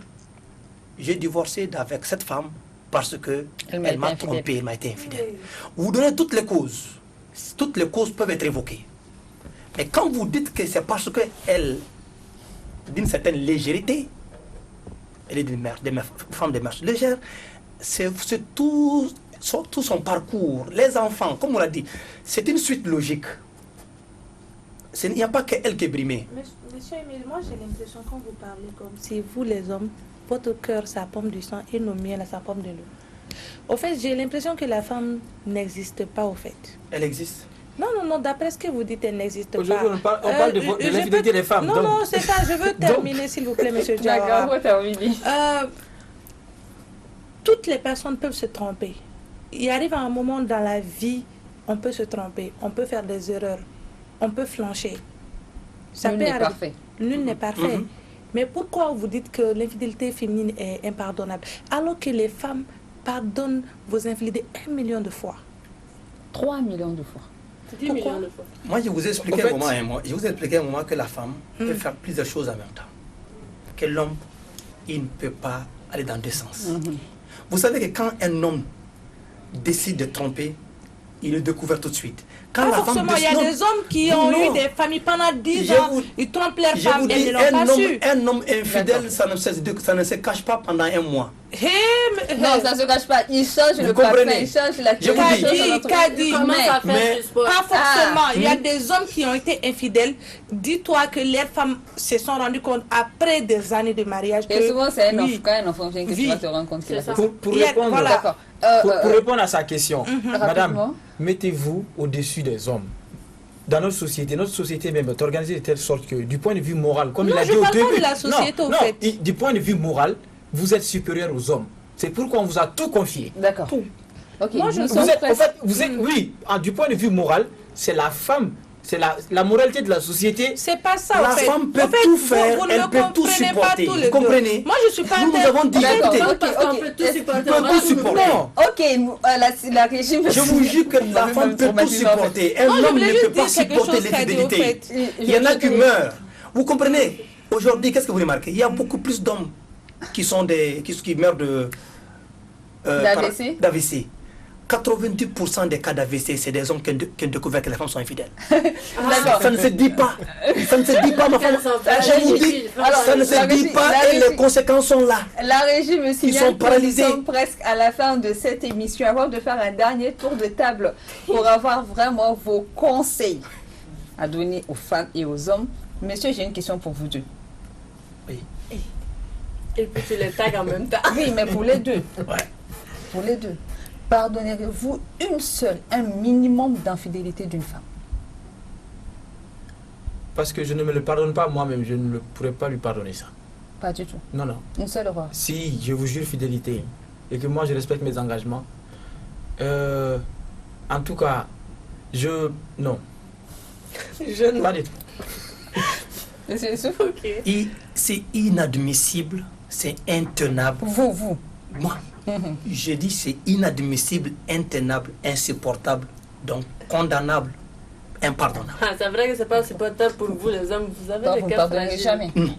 j'ai divorcé avec cette femme parce qu'elle m'a trompé, elle m'a été infidèle. Vous donnez toutes les causes. Toutes les causes peuvent être évoquées. Mais quand vous dites que c'est parce qu'elle, d'une certaine légèreté, elle est une femme de mœurs légères, c'est tout son parcours. Les enfants, comme on l'a dit, c'est une suite logique. Il n'y a pas qu'elle qui est brimée. Monsieur Emile, moi j'ai l'impression quand vous parlez comme si vous les hommes, votre cœur, ça pompe du sang et nos miens, ça pompe de l'eau. Au fait, j'ai l'impression que la femme n'existe pas au fait. Elle existe. Non, d'après ce que vous dites, elle n'existe pas. Aujourd'hui, on parle de l'infidélité des femmes. Non, c'est ça, je veux terminer s'il vous plaît, monsieur Diawara. D'accord, terminer. Toutes les personnes peuvent se tromper. Il arrive un moment dans la vie, on peut se tromper, on peut faire des erreurs, on peut flancher. Nul n'est parfait. Nul n'est parfait. Mais pourquoi vous dites que l'infidélité féminine est impardonnable alors que les femmes pardonnent vos infidélités 1 million de fois? 3 millions de fois. 10 millions de fois. Moi, je vous ai expliqué un moment que la femme peut faire plusieurs choses en même temps. Que l'homme, il ne peut pas aller dans deux sens. Vous savez que quand un homme décide de tromper, il est découvert tout de suite. Quand Pas forcément, il y a des hommes qui ont eu des familles pendant 10 ans, ils trompent leurs femmes et ils ne l'ont pas su. Un homme infidèle, ça ne se cache pas pendant un mois. Non, ça ne se cache pas. Il change le parfum, il change la Kadi, mais pas forcément. Il y a des hommes qui ont été infidèles. Dis-toi que les femmes se sont rendues compte après des années de mariage. Et souvent, c'est un enfant que tu vas te rendre compte. Pour répondre à sa question, madame, mettez-vous au-dessus des hommes. Dans notre société même est organisée de telle sorte que du point de vue moral, comme il a dit au début, de la société, du point de vue moral, vous êtes supérieur aux hommes. C'est pourquoi on vous a tout confié. D'accord. Okay. Moi, du point de vue moral, c'est la femme C'est la moralité de la société. C'est pas ça. La en fait. femme peut En fait, tout faire, vous ne elle le peut tout comprenez pas supporter. tous les Vous comprenez? deux. Moi, je suis pas. Nous avons dit, écoutez, On peut tout supporter. on peut tout supporter. Ok, la régime. Je vous jure que la femme peut tout supporter. Un Non, je homme voulais ne juste peut pas dire quelque supporter chose, Kadi, au l'infidélité. fait. Il y en a qui meurent. Vous comprenez? Aujourd'hui, qu'est-ce que vous remarquez? Il y a beaucoup plus d'hommes qui meurent d'AVC. 90% des cas d'AVC, c'est des hommes qui ont découvert que les femmes sont infidèles. D'accord. Ça ne se dit pas. Ça ne se dit pas, ma femme. Je vous dis, ça ne se dit pas et les conséquences sont là. La régie me signale sont paralysés. que nous sommes presque à la fin de cette émission. Avant de faire un dernier tour de table pour avoir vraiment vos conseils à donner aux femmes et aux hommes. Monsieur, j'ai une question pour vous deux. Oui. Et puis tu les tags en même temps. Oui, mais pour les deux. Ouais. Pour les deux. Pardonnerez-vous un minimum d'infidélité d'une femme? Parce que je ne me le pardonne pas moi-même, je ne pourrais pas lui pardonner ça. Pas du tout. Non, non. Une seule erreur. Si je vous jure fidélité et que moi je respecte mes engagements, en tout cas, non. Pas du tout. Monsieur Youssouf? Ok. C'est inadmissible, c'est intenable. Vous. Moi, je dis c'est inadmissible, intenable, insupportable, donc condamnable, impardonnable. Ah, c'est vrai que c'est pas supportable pour vous les hommes. Vous avez Donc des vous ne cas pardonnerez fragiles. jamais. Non.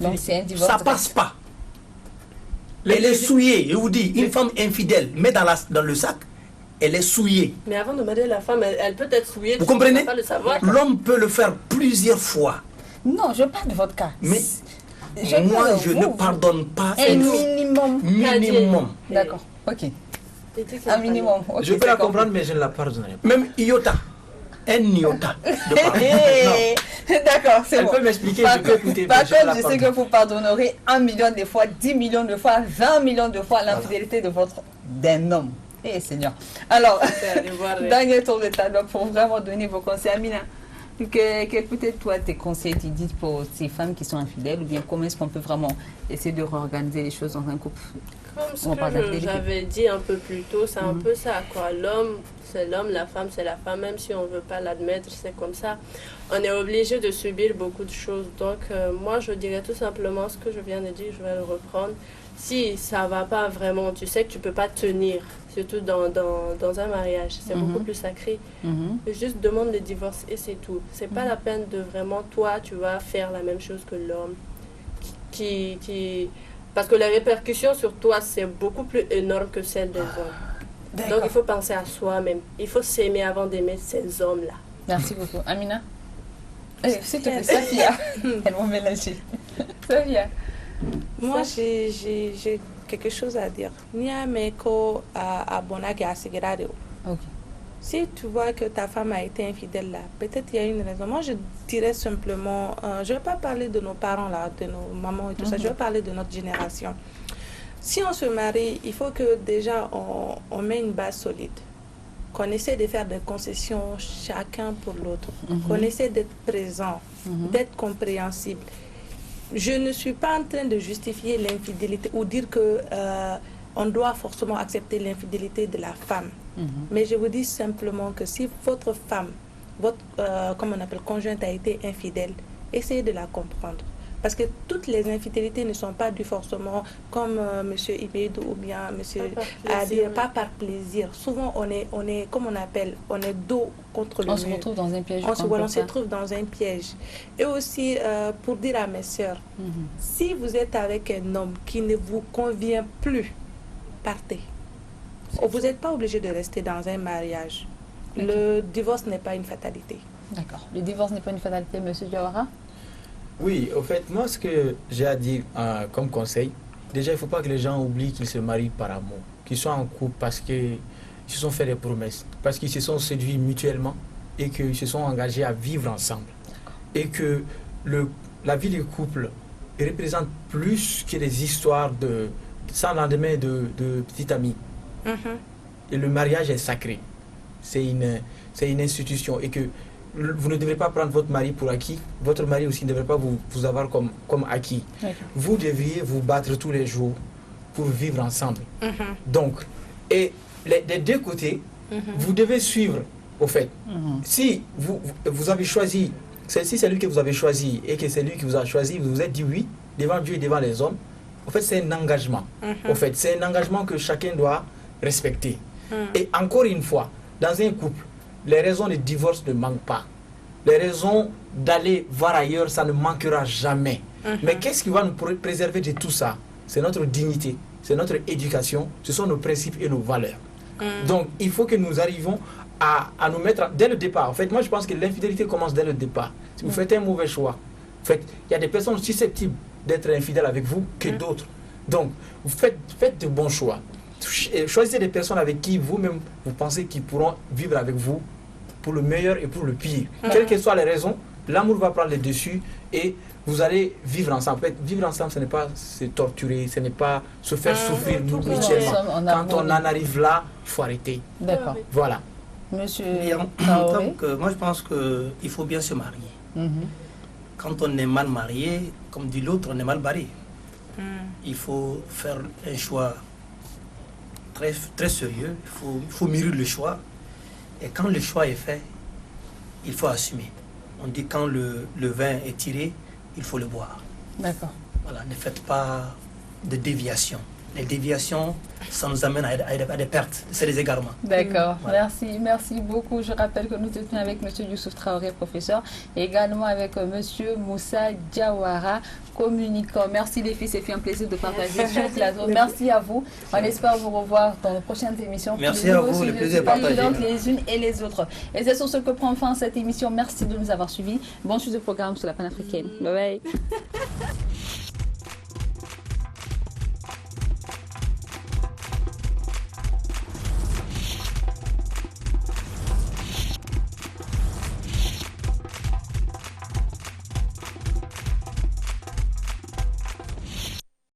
Donc c'est un divorce. Ça passe pas. Elle est souillée, je vous dis, une femme infidèle, met dans le sac, elle est souillée. Mais avant de marier la femme, elle peut être souillée. Vous tu ne comprenez? peux pas le savoir. L'homme peut le faire plusieurs fois. Non, je parle de votre cas. Mais parle moi, de je vous. ne pardonne pas Un une minimum. minimum. D'accord, ok. Et tu sais Un pas. minimum. ok, Je peux la c'est compris. comprendre, mais je ne la pardonnerai pas. Même iota. Un iota de pardon. D'accord, c'est Elle bon. peut m'expliquer, Par je peux écouter. Par mais je ne contre, la je sais pardonne que vous pardonnerez 1 million de fois, 10 millions de fois, 20 millions de fois l'infidélité d'un homme. Eh Seigneur. Alors, C'est aller voir, dernier tour de table pour vraiment donner vos conseils. Amina, quels peut-être toi tes conseils tu dis pour ces femmes qui sont infidèles ou bien comment est-ce qu'on peut vraiment essayer de réorganiser les choses dans un couple? Comme ce On parle que d'infidélité. j'avais dit un peu plus tôt, c'est un peu ça, quoi. L'homme, c'est l'homme, la femme, c'est la femme. Même si on ne veut pas l'admettre, c'est comme ça. On est obligé de subir beaucoup de choses. Donc, moi, je dirais tout simplement ce que je viens de dire, je vais le reprendre. Si ça ne va pas vraiment, tu sais que tu ne peux pas tenir, surtout dans un mariage, c'est beaucoup plus sacré. Juste demande le divorce et c'est tout. C'est pas la peine de vraiment, toi, tu vas faire la même chose que l'homme. Parce que les répercussions sur toi, c'est beaucoup plus énorme que celles des hommes. Donc il faut penser à soi-même. Il faut s'aimer avant d'aimer ces hommes-là. Merci beaucoup. Amina? S'il te plaît, Safia. Elles vont mélanger. Safia. Moi, j'ai quelque chose à dire. Niameko abonaki asigirado. Ok. Si tu vois que ta femme a été infidèle là, peut-être il y a une raison. Moi, je dirais simplement, je ne vais pas parler de nos parents là, de nos mamans et tout ça, je vais parler de notre génération. Si on se marie, il faut que déjà on met une base solide, qu'on essaie de faire des concessions chacun pour l'autre, qu'on essaie d'être présent, d'être compréhensible. Je ne suis pas en train de justifier l'infidélité ou dire que on doit forcément accepter l'infidélité de la femme. Mais je vous dis simplement que si votre femme, votre comme on appelle conjointe a été infidèle, essayez de la comprendre. Parce que toutes les infidélités ne sont pas dues forcément comme M. Ibedou ou bien M. Adi, pas par plaisir. Souvent on est comme on appelle, on est dos contre le mur. On se retrouve dans un piège. On se retrouve dans un piège. Et aussi, pour dire à mes sœurs, si vous êtes avec un homme qui ne vous convient plus, partez. Vous n'êtes pas obligé de rester dans un mariage. Le divorce n'est pas une fatalité. D'accord. Le divorce n'est pas une fatalité, M. Diawara? Oui, au fait, moi, ce que j'ai à dire comme conseil, déjà, il ne faut pas que les gens oublient qu'ils se marient par amour, qu'ils sont en couple parce qu'ils se sont fait des promesses, parce qu'ils se sont séduits mutuellement et qu'ils se sont engagés à vivre ensemble. Et que la vie du couple représente plus que des histoires sans lendemain de petits amis. Et le mariage est sacré. C'est une institution et que vous ne devrez pas prendre votre mari pour acquis. Votre mari aussi ne devrait pas vous avoir comme acquis. Vous devriez vous battre tous les jours pour vivre ensemble. Donc, et des deux côtés, vous devez suivre au fait. Si vous avez choisi, si c'est lui que vous avez choisi et que c'est lui qui vous a choisi, vous vous êtes dit oui, devant Dieu et devant les hommes, au fait, c'est un engagement. Au fait, c'est un engagement que chacun doit respecter. Et encore une fois, dans un couple, les raisons de divorce ne manquent pas. Les raisons d'aller voir ailleurs, ça ne manquera jamais. Mais qu'est-ce qui va nous préserver de tout ça? C'est notre dignité, c'est notre éducation, ce sont nos principes et nos valeurs. Donc, il faut que nous arrivions à nous mettre dès le départ. En fait, moi, je pense que l'infidélité commence dès le départ. Si vous faites un mauvais choix, en fait, il y a des personnes susceptibles d'être infidèles avec vous que d'autres. Donc, vous faites de bons choix. Choisissez des personnes avec qui vous-même, vous pensez qu'ils pourront vivre avec vous pour le meilleur et pour le pire. Quelles que soient les raisons, l'amour va prendre le dessus et vous allez vivre ensemble. En fait, vivre ensemble, ce n'est pas se torturer, ce n'est pas se faire souffrir mutuellement. Quand on en arrive là, il faut arrêter. D'accord. Voilà. Monsieur moi, je pense qu'il faut bien se marier. Quand on est mal marié, comme dit l'autre, on est mal barré. Il faut faire un choix très, très sérieux. Il faut mûrir le choix. Et quand le choix est fait, il faut assumer. On dit quand le vin est tiré, il faut le boire. D'accord. Voilà, ne faites pas de déviation. Les déviations, ça nous amène à des pertes, c'est des égarements. D'accord, voilà. Merci beaucoup. Je rappelle que nous étions avec M. Youssouf Traoré, professeur, et également avec M. Moussa Diawara, communicant. Merci les filles, c'est fait un plaisir de partager ce plateau. Merci à vous. On espère vous revoir dans les prochaines émissions. Merci à vous, le plaisir est partagé. Les unes et les autres. Et c'est sur ce que prend fin cette émission. Merci de nous avoir suivis. Bon suite de programme sur la panafricaine. Bye bye.